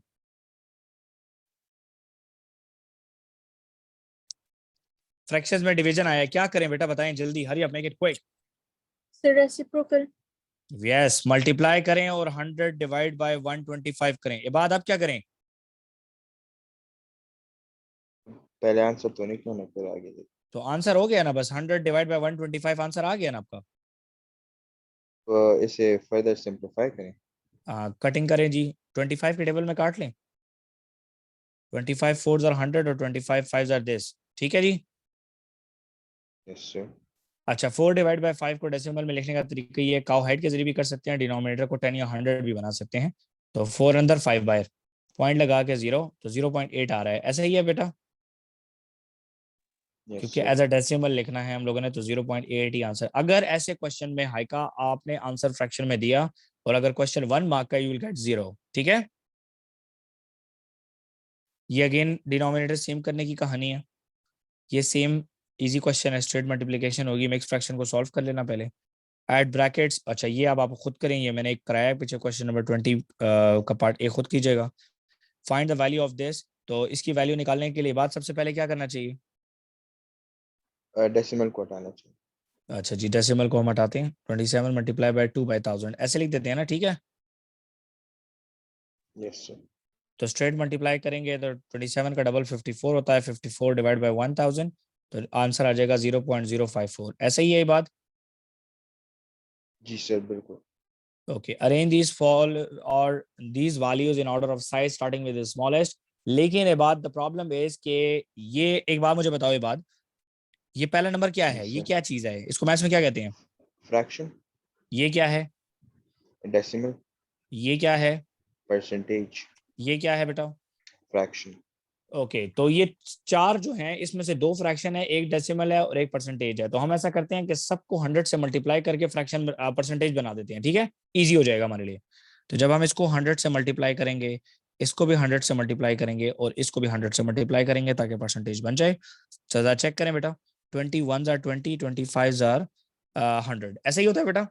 फ्रैक्शंस में डिवीजन आया है, क्या करें बेटा बताएं जल्दी, hurry up, make it quick. Sir reciprocal. Yes, multiply करें और 100 डिवाइड बाय 125 करें। ये बात अब क्या करें। पहले आंसर तो नहीं करना, फिर आगे देखो. तो आंसर हो गया ना, बस 100 डिवाइड बाय 125 आंसर आ गया ना आपका। तो इसे फर्दर सिंप्लीफाई करें. कटिंग करें जी, 25 के टेबल में काट लें। 25 4s are 100 और 25 5s are this। ठीक है जी। Yes, sir. अच्छा, 4 डिवाइड बाय 5 को डेसिमल में लिखने का तरीका ये काउ हाइट के जरिए भी कर सकते हैं, डिनोमिनेटर को 10 या 100 भी बना सकते हैं। तो 4 अंदर 5 बाहर, पॉइंट लगा के 0, तो 0.8 आ रहा है, ऐसा ही है बेटा। यस, क्योंकि सर. एज अ डेसिमल लिखना है हम लोगों ने, तो 0.8 ही आंसर। अगर ऐसे क्वेश्चन में हाइका आपने आंसर फ्रैक्शन में दिया और अगर क्वेश्चन 1 मार्क का, यू विल गेट 0। ठीक है, ये अगेन डिनोमिनेटर सेम करने की कहानी है। ये सेम इजी क्वेश्चन है, स्ट्रेट मल्टीप्लिकेशन होगी, मिक्स फ्रैक्शन को सॉल्व कर लेना पहले। एड ब्रैकेट्स, अच्छा ये अब आप खुद करें, ये मैंने एक कराया है पीछे, क्वेश्चन नंबर 20 का पार्ट ए खुद कीजिएगा। Find the value of this, तो इसकी वैल्यू निकालने के लिए बात सबसे पहले क्या करना चाहिए। डेसिमल को हटाना चाहिए. अच्छा जी, डेसिमल को हम हटाते हैं। 27 मल्टीप्लाई बाय 2/1000 ऐसे लिख देते हैं ना। ठीक है, यस, सर. तो स्ट्रेट मल्टीप्लाई करेंगे तो 27 का डबल 54 होता है, 54 डिवाइड बाय 1000, तो आंसर आ जाएगा 0.054। ऐसा ही है ये बात। जी, सर, बिल्कुल. Okay, arrange these fall or these values in order of size starting with the smallest। लेकिन ये बात, द प्रॉब्लम इज के ये, एक बात मुझे बताओ, ये बात, ये पहला नंबर क्या जी, है, ये सर. क्या चीज है, इसको मैथ्स में क्या कहते हैं। फ्रैक्शन. ये क्या है, डेसिमल. ये क्या है, परसेंटेज. ये क्या है बेटा। फ्रैक्शन. ओके तो ये चार जो हैं इसमें से दो फ्रैक्शन है, एक डेसिमल है और एक परसेंटेज है। तो हम ऐसा करते हैं कि सबको 100 से मल्टीप्लाई करके फ्रैक्शन परसेंटेज बना देते हैं, ठीक है, इजी हो जाएगा हमारे लिए। तो जब हम इसको 100 से मल्टीप्लाई करेंगे, इसको भी 100 से मल्टीप्लाई करेंगे और इसको भी 100 से मल्टीप्लाई करेंगे ताकि परसेंटेज बन जाए। सजा चेक करें बेटा, 21 आर 20, 25 आर 100, ऐसा ही होता है बेटा।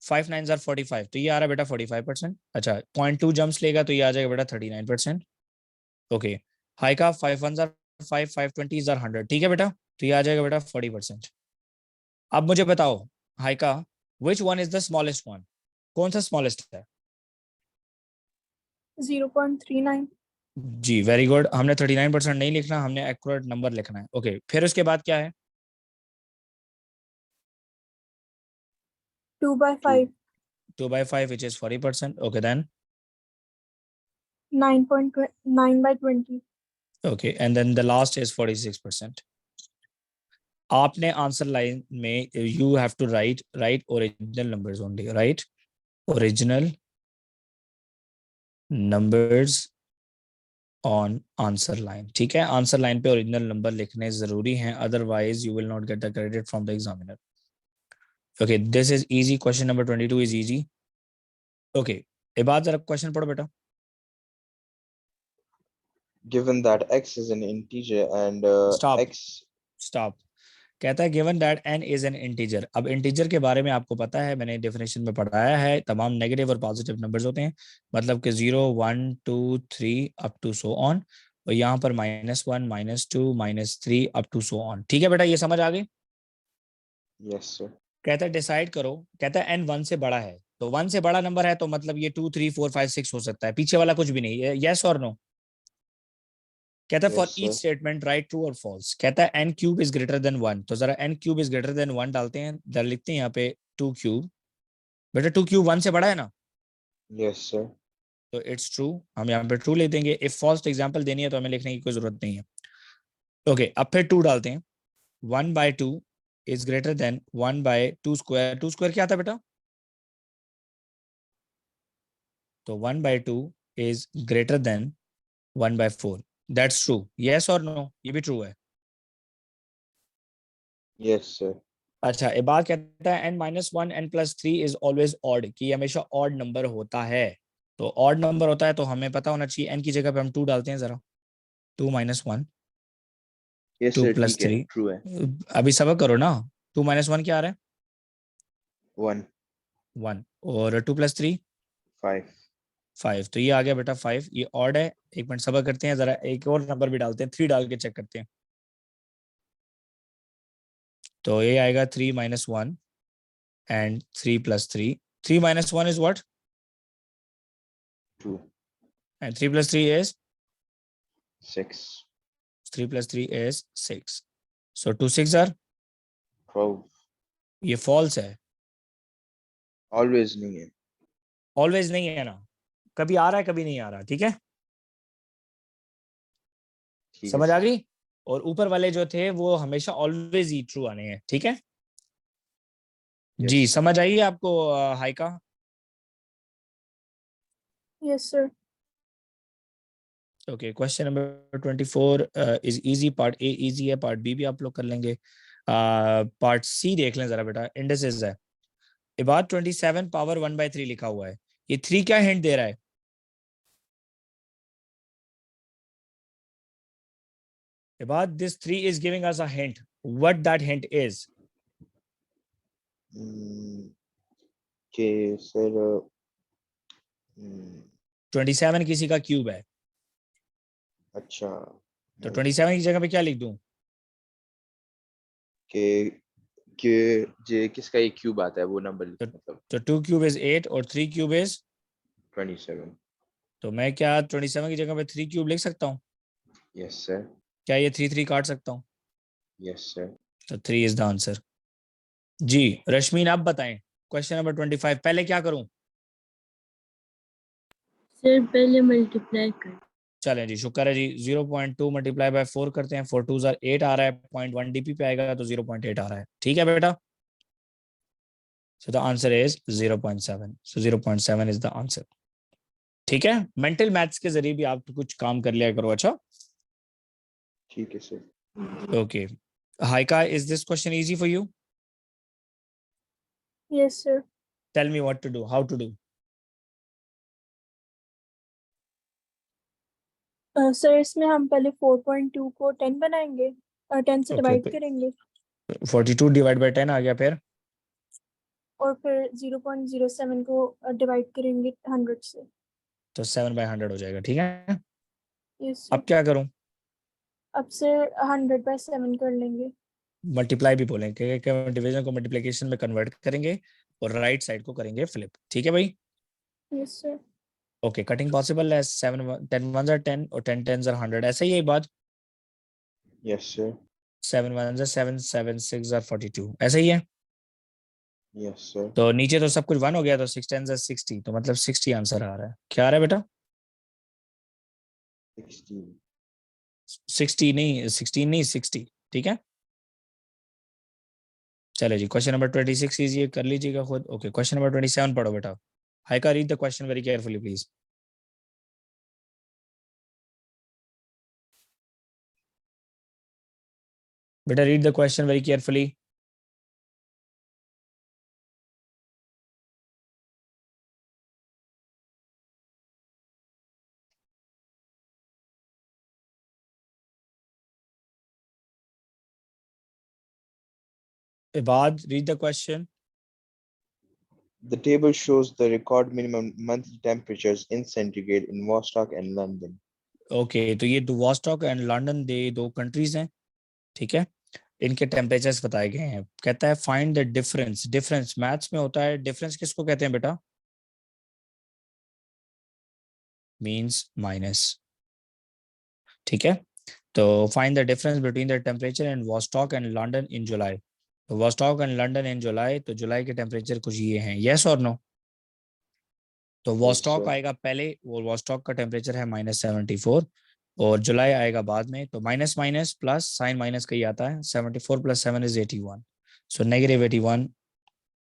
5 9 आर 45, तो ये आ रहा है बेटा 45%। अच्छा 0.2 जम्प्स लेगा तो ये आ जाएगा बेटा 39%। ओके हाई का 5 1 आर 5, 5 20 आर 100, ठीक है बेटा, तो ये आ जाएगा बेटा 40%। अब मुझे बताओ हाई का, which one is the smallest one, कौन सा स्मॉलेस्ट है? 0.39। जी वेरी गुड, हमने 39% नहीं लिखना, हमने एक्यूरेट नंबर लिखना है। ओके फिर उसके बाद क्या है? 2/5। 2/5 which is 40%. Okay then. 9/20। Okay and then the last is 46%. आपने आंसर लाइन में you have to write original numbers only, right? Original numbers on answer line, ठीक है, आंसर लाइन पे ओरिजिनल नंबर लिखने जरूरी हैं, otherwise you will not get the credit from the examiner. Okay this is easy, question number 22 is easy. Okay इबाद जरा क्वेश्चन पढ़ो बेटा। Given that x is an integer and Stop. x stop, कहता है given that n is an integer. अब इंटीजर के बारे में आपको पता है, मैंने डेफिनेशन में पढ़ाया है, तमाम नेगेटिव और पॉजिटिव नंबर्स होते हैं, मतलब कि 0 1 2 3 अप टू सो ऑन, और यहाँ पर -1 -2 -3 अप टू सो ऑन, ठीक है बेटा, ये समझ आ गई? yes sir कहता है डिसाइड करो, कहता है n 1 से बड़ा है, तो 1 से बड़ा नंबर है तो मतलब ये 2 3 4 5 6 हो सकता है, पीछे वाला कुछ भी नहीं, यस और नो? कहता है for yes each sir statement right true और फॉल्स, कहता है n cube is greater than 1, तो जरा n cube is greater than 1 डालते हैं, जरा लिखते हैं यहाँ पे 2 क्यूब, बेटा 2 क्यूब 1 से बड़ा है ना, yes sir तो इट्स ट्रू, हम यहाँ पे ट्रू ले देंगे। इफ फॉल्स एग्जांपल देनी है तो हमें लिखने की कोई जरूरत नहीं है। ओके अब फिर 2 डालते हैं, 1/2 is greater than 1/2 square, 2 square क्या आता है बेटा? तो 1/2 is greater than 1/4, that's true, yes और नो? ये भी ट्रू है। yes sir अच्छा एक बात कहता है n-1 n+3 is always odd, कि ये हमेशा ऑड नंबर होता है, तो ऑड नंबर होता है तो हमें पता होना चाहिए, n की जगह पे हम 2 डालते हैं जरा, 2 - 1 yes 2 sir + ठीक है 3, true है अभी सबक करो ना, 2 - 1 क्या आ रहा है? 1 1, और 2 + 3 5 5, तो ये आ गया बेटा 5, ये ऑड है। एक मिनट सबक करते हैं, जरा एक और नंबर भी डालते हैं, 3 डाल के चेक करते हैं, तो ये आएगा 3 - 1 and 3 + 3, 3 - 1 is what 2 and 3 + 3 is 6 3 + 3 is 6, so 2 6 are, 12 ये फॉल्स है, always नहीं है ऑलवेज नहीं है ना, कभी आ रहा है कभी नहीं आ रहा, ठीक है, ठीक है समझ आ sir गई? और ऊपर वाले जो थे वो हमेशा ऑलवेज ही ट्रू आने हैं, ठीक है yes जी, sir समझ आई है आपको हाई का? Yes sir. Okay question number 24 is easy, part a easy है, पार्ट बी भी आप लोग कर लेंगे, पार्ट सी देख लें जरा बेटा, इंडिसेस है, इबाद 27 पावर 1/3 लिखा हुआ है, ये 3 क्या हिंट दे रहा है? About this 3 is giving us a hint. What that hint is? के सर 27 किसी का क्यूब है, अच्छा तो 27 की जगह पे क्या लिख दूं? के जे किसका एक क्यूब आता है वो नंबर मतलब तो 2 क्यूब इज 8 और 3 क्यूब इज 27 तो मैं क्या 27 की जगह पे 3 क्यूब लिख सकता हूँ? yes sir क्या ये 3 3 काट सकता हूँ? yes sir तो 3 इज द आंसर। जी रश्मीन आप बताएं, क्वेश्चन नंबर 25 पहले क्या करूं? सर पहले मल्टीप्लाई कर। चलें जी, शुक्र है जी, 0.2 × 4 करते हैं, 4 2 8 आ रहा है, 0.1 डीपी पे आएगा तो 0.8 आ रहा है, ठीक है बेटा, so the answer is 0.7, so 0.7 is the answer। ठीक है, मेंटल मैथ्स के जरिए भी आप कुछ काम कर लिया करो। अच्छा, ठीक है sir. Okay. Haika, is this question easy for you? Yes sir. Tell me what to do, how to do. Sir इसमें हम पहले 4.2 को 10 बनाएंगे और 10 से ओके, डिवाइड करेंगे 42 डिवाइड बाय 10 आ गया, फिर और फिर 0.07 को डिवाइड करेंगे 100 से। तो 7/100 हो जाएगा। ठीक है, यस अब सर। क्या करूं? अब सर 100/7 कर लेंगे। मल्टीप्लाई भी बोलेंगे, डिवीजन को मल्टीप्लिकेशन में कन्वर्ट करेंगे और राइट साइड को करेंगे फ्लिप। ठीक है भाई, yes sir. Okay. Cutting possible है, 10 1s are 10 और 10 10s are 100, ऐसा ही है बात। Yes sir. 7 1s are 7 7 6 are 42, ऐसा ही है। Yes sir. तो नीचे तो सब कुछ 1 हो गया, तो 6 10s are 60, तो मतलब 60 आंसर आ रहा है। क्या आ रहा है बेटा? 16। 60 नहीं, 16 नहीं, 60। ठीक है, चलो जी। क्वेश्चन नंबर 26 इजी कर लीजिएगा खुद। ओके, क्वेश्चन नंबर 27 पढ़ो बेटा। Haika, read the question very carefully please. बेटा read the question very carefully. Ibad, read the question. The table shows the record minimum monthly temperatures in centigrade in Vostok and London. Okay, तो ये वॉस्टॉक एंड लंदन दे दो कंट्रीज हैं। ठीक है, इनके टेम्परेचर्स बताए गए हैं। कहता है find the difference. Difference maths में होता है, डिफरेंस किसको कहते हैं बेटा? Means minus. ठीक है, तो find the difference between the temperature in Vostok and London in July. तो Vostok and London in July, तो जुलाई के टेम्परेचर कुछ ये हैं, यस और नो? तो Yes, वॉस्टॉक sir. आएगा पहले, वो वॉस्टॉक का टेम्परेचर है -74, और जुलाई आएगा बाद में। तो minus minus plus, sign minus का ही आता है। 74 + 7 इज 81, सो -81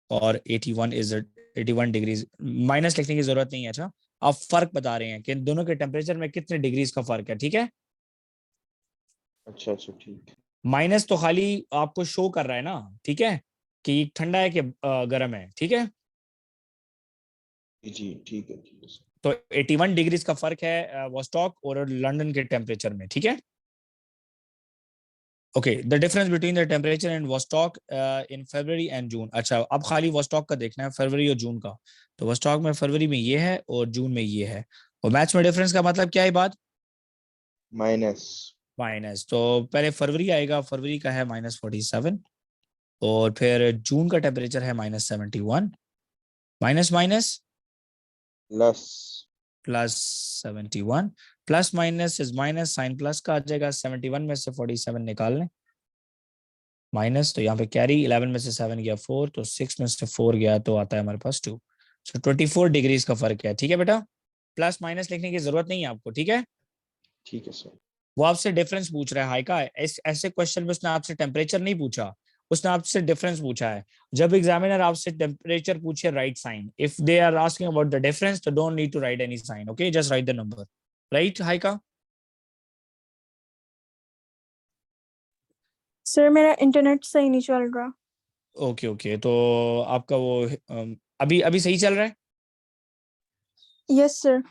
और 81 इज 81 डिग्रीज। माइनस लिखने की जरूरत नहीं है। अच्छा, आप फर्क बता रहे हैं कि इन दोनों के टेम्परेचर में कितने डिग्रीज का फर्क है। ठीक है, अच्छा अच्छा ठीक। माइनस तो खाली आपको शो कर रहा है ना, ठीक है, कि ठंडा है कि गर्म है। ठीक है, जी ठीक है सर। तो 81 डिग्रीज का फर्क है वॉस्टॉक और लंदन के टेम्परेचर में। ठीक है, okay. The difference between the temperature in Vostok in February and June. अच्छा, अब खाली वॉस्टॉक का देखना है, फरवरी और जून का। तो वॉस्टॉक में फरवरी में ये है और जून में ये है। और मैथ्स में डिफरेंस का मतलब क्या है बात? माइनस। माइनस। तो पहले फरवरी आएगा, फरवरी का है -47, और फिर जून का टेम्परेचर है -71। Minus minus plus. +71, plus minus is minus, sign plus का आ जाएगा। 71 में से 47 निकाल लें, माइनस, तो यहाँ पे कैरी। 11 में से 7 गया 4, तो 6 में से 4 गया तो आता है हमारे पास 2। सो 24 डिग्रीज का फर्क है। ठीक है बेटा, प्लस माइनस लिखने की जरूरत नहीं है आपको। ठीक है, ठीक है सर। वो आपसे डिफरेंस पूछ रहा है। हाई का ऐसे क्वेश्चन में उसने आपसे टेम्परेचर नहीं पूछा, उसने आपसे डिफरेंस पूछा है। जब एग्जामिनर आपसे टेम्परेचर पूछे, write sign. If they are asking about the difference, तो don't need to write any sign, okay, just write the number. Right Haika? Sir मेरा इंटरनेट सही नहीं चल रहा। ओके ओके, तो आपका वो अभी अभी सही चल रहा है? Yes sir.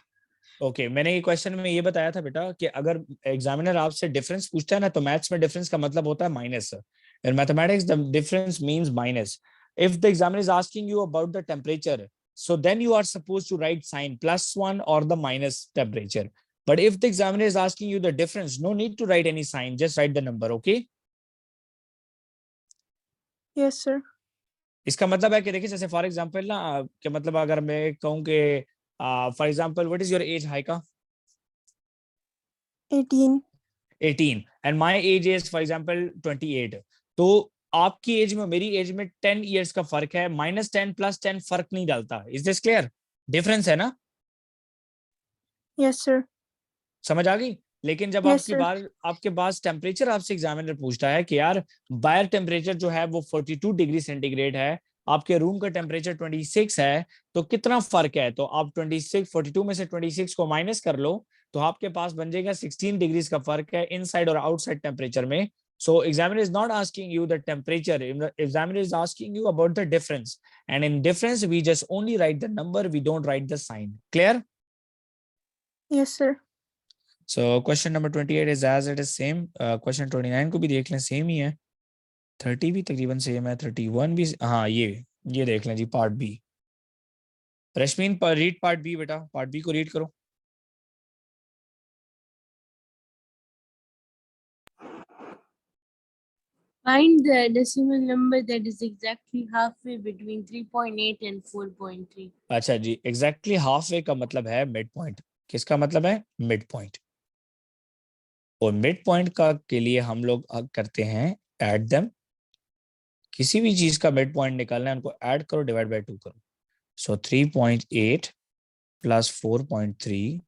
ओके, मैंने ये क्वेश्चन में ये बताया था बेटा कि अगर एग्जामिनर आपसे डिफरेंस पूछता है ना, तो मैथ्स में डिफरेंस का मतलब होता है minus. In mathematics the difference means minus. If the examiner is asking you about the temperature, so then you are supposed to write sign +1 or the minus temperature. But if the examiner is asking you the difference, no need to write any sign, just write the number, okay? Yes sir. इसका मतलब है कि देखिए, जैसे फॉर एग्जांपल ना, कि मतलब अगर मैं कहूं कि for example what is your age high का? 18। 18 and my age is for example 28। तो आपकी एज में मेरी एज में 10 इयर्स का फर्क है। -10 +10 फर्क नहीं डालता। Is this clear? डिफरेंस है ना? Yes sir. समझ आ गई? लेकिन जब यस सर। आपके पास टेम्परेचर आपसे एग्जामिनर पूछता है कि यार बायर टेम्परेचर जो है वो 42 डिग्री सेंटीग्रेड है, आपके रूम का टेम्परेचर 26 है, तो कितना फर्क है? तो आप 42 में से 26 को माइनस कर लो, तो आपके पास बन जाएगा 16 डिग्रीज का फर्क है इनसाइड और आउटसाइड टेम्परेचर में. So examiner is not asking you the temperature. Examiner is asking you about the difference. And in difference, we just only write the number. We don't write the sign. Clear? Yes, sir. So question number 28 is as it is same. Question 29 को भी देख लें, सेम ही है. 30 भी तकरीबन सेम है. 31 भी, हाँ ये देख लें जी, part B. Rashmeen read part B बेटा, पार्ट बी को रीड करो. Find the decimal number that is exactly halfway between 3.8 and 4.3. अच्छा जी, एग्जैक्टली हाफ वे का मतलब है मिड पॉइंट. किसका मतलब है? Mid point. और मिड पॉइंट का के लिए हम लोग करते हैं ऐड देम. किसी भी चीज का मिड पॉइंट निकालना है, उनको ऐड करो, डिवाइड बाय 2 करो. सो 3.8 प्लस 4.3,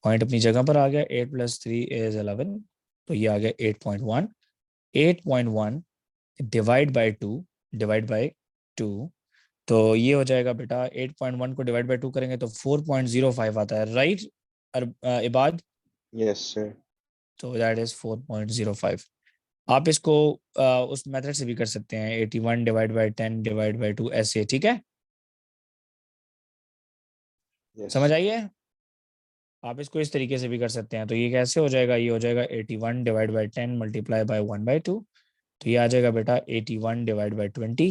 पॉइंट अपनी जगह पर आ गया. 8 + 3 = 11, तो ये आ गया 8.1. 8.1 डिवाइड बाय 2, डिवाइड बाय 2, तो ये हो जाएगा बेटा 8.1 को डिवाइड बाय 2 करेंगे तो 4.05 आता है. राइट इबाद? Yes, sir. तो दैट इज 4.05. आप इसको उस मेथड से भी कर सकते हैं, 81 डिवाइड बाय 10 डिवाइड बाय 2 ऐसे. ठीक है, Yes. समझ आई है? आप इसको इस तरीके से भी कर सकते हैं. तो ये कैसे हो जाएगा? ये हो जाएगा 81 डिवाइड बाय 10 मल्टीप्लाई बाय 1/2, तो ये आ जाएगा बेटा 81 डिवाइड बाय 20.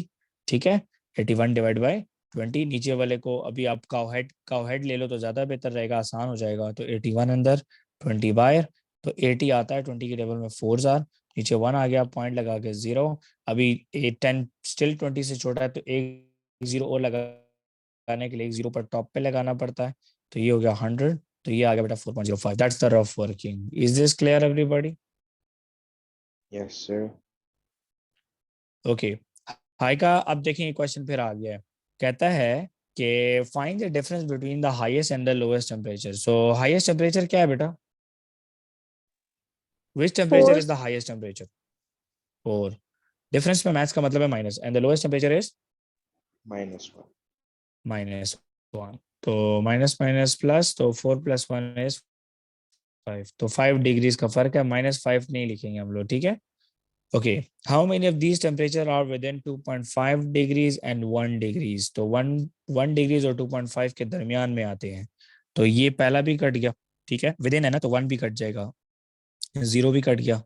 ठीक है, 81 डिवाइड बाय 20. नीचे वाले को अभी आप काउ हेड ले लो तो ज़्यादा बेहतर रहेगा, आसान हो जाएगा. तो 81 अंदर, 20 बाहर, तो 80 आता है. 20 के टेबल में 4 आर, नीचे 1 आ गया, पॉइंट लगा के 0. अभी 10 स्टिल 20 से छोटा है, तो एक 0 और लगाने के लिए एक 0 पर टॉप पे लगाना पड़ता है. तो ये हो गया 100, तो ये आ गया बेटा 4.05. That's the rough working. Is this clear everybody? Yes, sir. Okay. High का अब देखें क्वेश्चन फिर आ गया है. कहता है कि find the difference between the highest and the lowest temperature. So highest temperature क्या है बेटा? Which temperature 4. Is the highest temperature? 4. Difference में मैथ्स का मतलब है minus, and the lowest temperature is -1. -1. तो माइनस माइनस प्लस, तो 4 + 1 इज 5. तो 5 डिग्रीज का फर्क है. -5 नहीं लिखेंगे हम लोग. ठीक है. Okay, how many of these temperature are within 2.5 degrees and 1 degrees? तो 1 degrees और 2.5 के दरमियान में आते हैं. तो ये पहला भी कट गया. ठीक है, विदिन है ना, तो 1 भी कट जाएगा, 0 भी कट गया,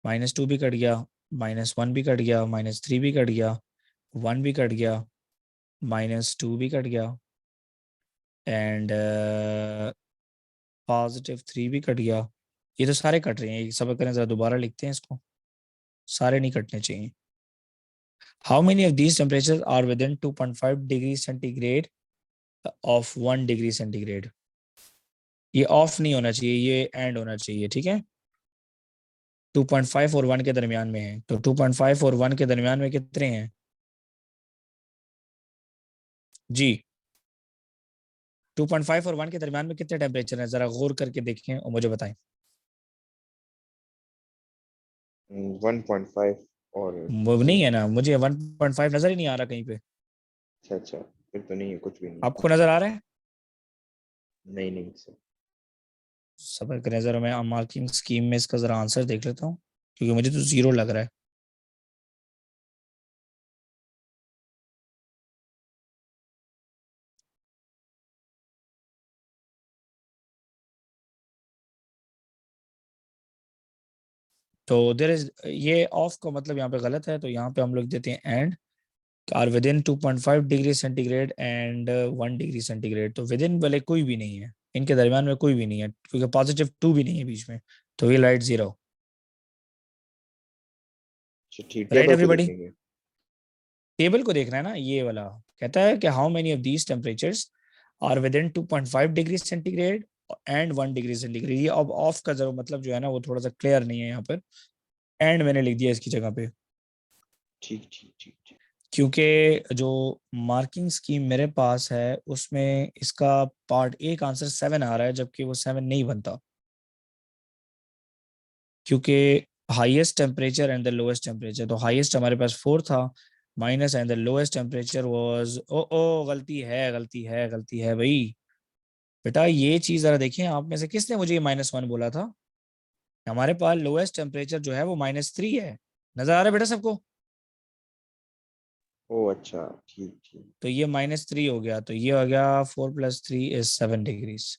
-2 भी कट गया, -1 भी कट गया, -3 भी कट गया, 1 भी कट गया, -2 भी कट गया, एंड +3 भी कट गया. ये तो सारे कट रहे हैं. सब करें जरा, दोबारा लिखते हैं इसको, सारे नहीं कटने चाहिए. How many of these temperatures are within 2.5 degrees centigrade of 1 degree centigrade? ये ऑफ नहीं होना चाहिए, ये एंड होना चाहिए. ठीक है, 2.5 और 1 के दरमियान में है. तो 2.5 और 1 के दरमियान में कितने हैं जी? 2.5 और 1 के दरमियान में कितने टेम्परेचर हैं? जरा गौर करके देखें और मुझे बताएं. 1.5 और वो नहीं है ना, मुझे 1.5 नजर ही नहीं आ रहा कहीं पे. अच्छा, फिर तो नहीं है, कुछ भी नहीं. आपको नजर आ रहा है? नहीं सर. सबर करें जरा, मैं मार्किंग स्कीम में इसका जरा आंसर देख लेता हूँ, क्योंकि मुझे तो 0 लग रहा है. तो देयर इज, ये ऑफ का मतलब यहाँ पे गलत है, तो यहाँ पे हम लोग देते हैं and are within 2.5 degree centigrade and 1 degree centigrade. तो विद इन वाले कोई भी नहीं है, इनके दरमियान में कोई भी नहीं है, क्योंकि +2 भी नहीं है बीच में. तो वी राइट 0. ठीक, राइट टेबल को एवरीबॉडी? देखेंगे. टेबल को देखना है ना, ये वाला. कहता है कि how many of these temperatures are within 2.5 degree centigrade and 1 degree centigrade. ये अब ऑफ का जरा मतलब जो है ना, वो थोड़ा सा क्लियर नहीं है यहाँ पर. एंड मैंने लिख दिया इसकी जगह पे, ठीक. क्योंकि जो मार्किंग स्कीम मेरे पास है उसमें इसका पार्ट ए का आंसर 7 आ रहा है, जबकि वो 7 नहीं बनता, क्योंकि highest temperature and the lowest temperature. तो हाईएस्ट हमारे पास 4 था, minus and the lowest temperature was, ओ गलती है भाई। बेटा ये चीज जरा देखें, आप में से किसने मुझे ये -1 बोला था? हमारे पास लोएस्ट टेम्परेचर जो है वो -3 है। नजर आ रहा है बेटा सबको? ओ अच्छा, ठीक ठीक। तो ये -3 हो गया, तो ये हो गया 4 + 3 = 7 डिग्रीज।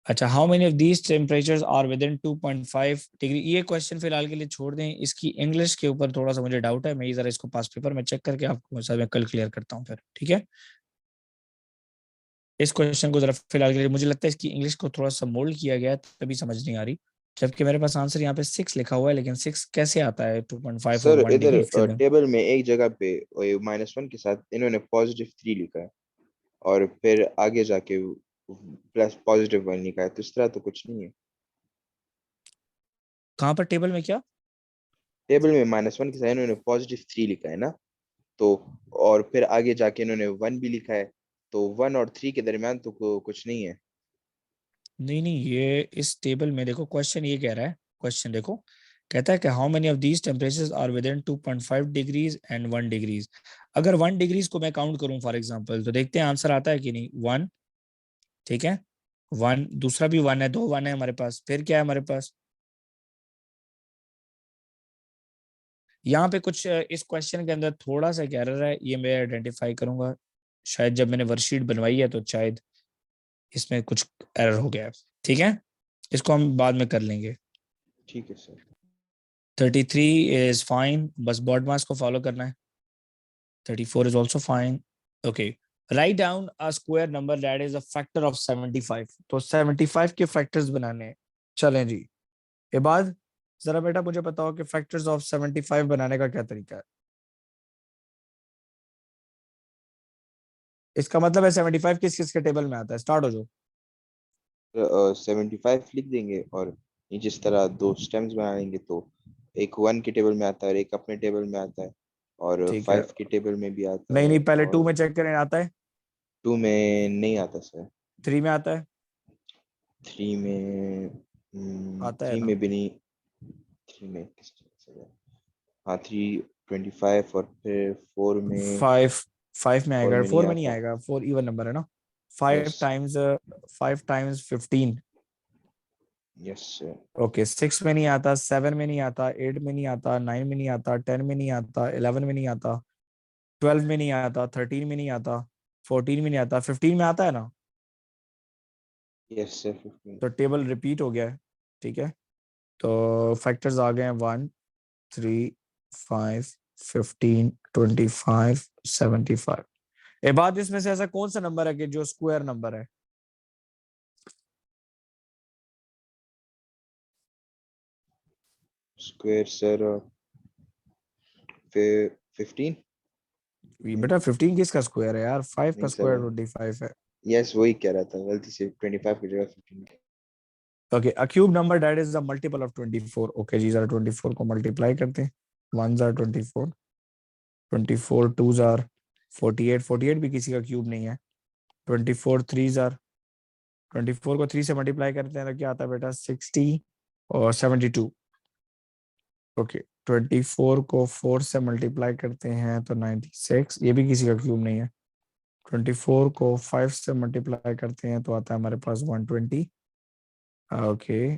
अच्छा, how many of these temperatures are within 2.5 degree? ये क्वेश्चन फिलहाल के लिए छोड़ दें, इसकी इंग्लिश के ऊपर थोड़ा सा मुझे डाउट है, मैं ये जरा इसको पास पेपर में चेक करके आपको साथ में कल क्लियर करता हूँ फिर, ठीक है? इस क्वेश्चन को जरा फिलहाल के लिए, मुझे लगता है इसकी इंग्लिश को थोड़ा सा मोल्ड किया गया है, तभी समझ नहीं आ रही। जबकि मेरे पास आंसर यहाँ पे 6 लिखा हुआ है, लेकिन 6 कैसे आता है 2.5 और सर 1 इधर डिग्री के अंदर? टेबल में एक जगह पे -1 के साथ इन्होंने +3 लिखा है, और फिर आगे जाके +1 लिखा है, तो इस तरह तो कुछ नहीं है। कहाँ पर टेबल में क्या? टेबल में -1 के साथ इन्होंने +3 लिखा है ना, तो और फिर आगे जाके इन्होंने 1 भी लिखा है, तो 1 और 3 के दरमियान तो कुछ नहीं है। नहीं नहीं, ये इस टेबल में देखो, क्वेश्चन ये कह रहा है, क्वेश्चन देखो, कहता है कि how many of these temperatures are within 2.5 degrees and 1 degrees. अगर 1 डिग्रीज को मैं काउंट करूं फॉर एग्जांपल, तो देखते हैं आंसर आता है कि नहीं। 1, ठीक है, 1, दूसरा भी 1 है, 2 1 है हमारे पास, फिर क्या है हमारे पास? यहाँ पे कुछ इस क्वेश्चन के अंदर थोड़ा सा एरर है, ये मैं आइडेंटिफाई करूंगा, शायद जब मैंने वर्कशीट बनवाई है तो शायद इसमें कुछ एरर हो गया है, ठीक है, इसको हम बाद में कर लेंगे। ठीक है सर। 33 इज फाइन, बस बॉड मास को फॉलो करना है। 34 is also fine. Okay, write down a square number that is a factor of 75। तो 75 के फैक्टर्स बनाने हैं। चलें जी, ये बाद जरा बेटा मुझे बताओ कि फैक्टर्स ऑफ 75 बनाने का क्या तरीका है? इसका मतलब है 75 किस किस के टेबल में आता है? स्टार्ट हो जाओ। 75 लिख देंगे, और ये जिस तरह दो स्टेम्स बनाएंगे, तो एक 1 के टेबल में आता है और एक अपने टेबल में आता है, और ठीक है, 5 के टेबल में भी आता नहीं है, नहीं, पहले 2 में और चेक करें, आता है? 2 में नहीं आता सर। 3 में आता है? 3 में आता है 3 ना? में भी नहीं। 3 में किस तरह से है? हाँ, 3 25, और फिर 4 में 5 में 4 आएगा, में नहीं 4 में नहीं आता। आएगा, 4 इवन नंबर है ना। Yes 5 times 15। Yes sir. Okay, 6 में नहीं आता, 7 में नहीं आता, 8 में नहीं आता, 9 में नहीं आता, 10 में नहीं आता, 11 में नहीं आता, 12 में नहीं आता, 13 में नहीं आता, 14 में नहीं आता, 15 में आता है ना। Yes sir 15। तो टेबल रिपीट हो गया है, ठीक है। तो फैक्टर्स आ गए हैं 1, 3, 5, 15, 25, 75। ए बात, इसमें से ऐसा कौन सा नंबर है कि जो स्क्वायर नंबर है? स्क्वायर सर, फिर 15। बेटा 15 किसका स्क्वायर है यार? 5 का नहीं सर, स्क्वायर 25 है। यस वही कह रहा था, गलती से 25 की जगह 15। Okay, a cube number that is the multiple of 24। Okay जी, जरा 24 को मल्टीप्लाई करते हैं। 1 आर 24, 24 2 आर 48, 48 भी किसी का क्यूब नहीं है। 24 3 आर, 24 को 3 से मल्टीप्लाई करते हैं तो क्या आता है बेटा? 60 और 72। ओके, 24 को 4 से मल्टीप्लाई करते हैं तो 96, ये भी किसी का क्यूब नहीं है। 24 को 5 से मल्टीप्लाई करते हैं तो आता है हमारे पास 120। ओके,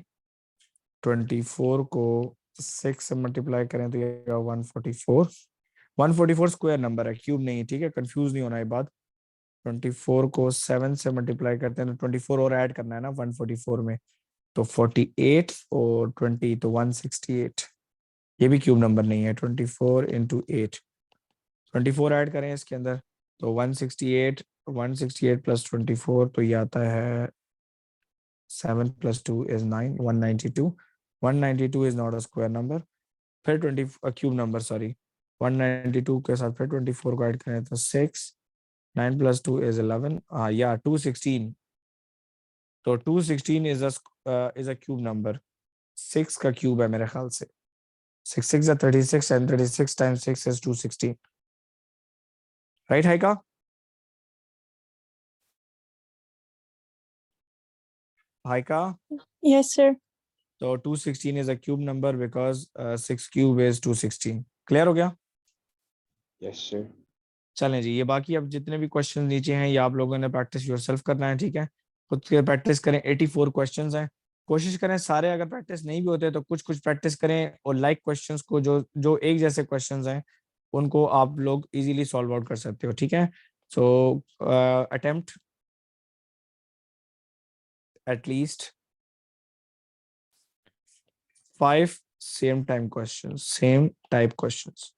24 को 6 से मल्टीप्लाई करें तो ये 144। 144 स्क्वायर नंबर है, क्यूब नहीं है, ठीक है, कंफ्यूज नहीं होना ये बात। 24 को 7 से मल्टीप्लाई करते हैं तो 24 और ऐड करना है ना 144 में, तो 48 और 20 तो 168। ये भी क्यूब नंबर नहीं है। 24 इंटू 8, 24 ऐड करें इसके अंदर तो 168, 168 प्लस 24 तो ये आता है 7 + 2 is 9, 192। 192 is not a square number। फिर 20 क्यूब नंबर, सॉरी, 192 के साथ फिर 24 को ऐड करें तो 6, 9 + 2 is 11, या 216। तो 216 is a क्यूब नंबर। 6 का क्यूब है मेरे ख्याल से। 6 6 is 36 and 36 times 6 is 216, right है का? हाई का? Yes, sir. तो 216 is a cube number because 6 cube is 216। Clear हो गया? Yes sir. चलें जी, ये बाकी अब जितने भी क्वेश्चन नीचे हैं ये आप लोगों ने प्रैक्टिस योरसेल्फ करना है, ठीक है। खुद के प्रैक्टिस करें, 84 क्वेश्चंस हैं, कोशिश करें सारे, अगर प्रैक्टिस नहीं भी होते तो कुछ कुछ प्रैक्टिस करें, और लाइक क्वेश्चंस को जो जो एक जैसे क्वेश्चंस हैं उनको आप लोग इजीली सॉल्व आउट कर सकते हो, ठीक है। So attempt at least 5 same type questions,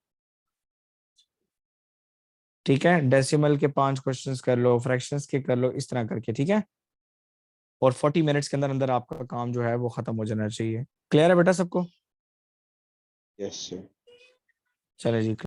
ठीक है। डेसिमल के 5 क्वेश्चंस कर लो, फ्रैक्शंस के कर लो, इस तरह करके, ठीक है। और 40 मिनट्स के अंदर अंदर आपका काम जो है वो खत्म हो जाना चाहिए। क्लियर है बेटा सबको? Yes sir. चले जी।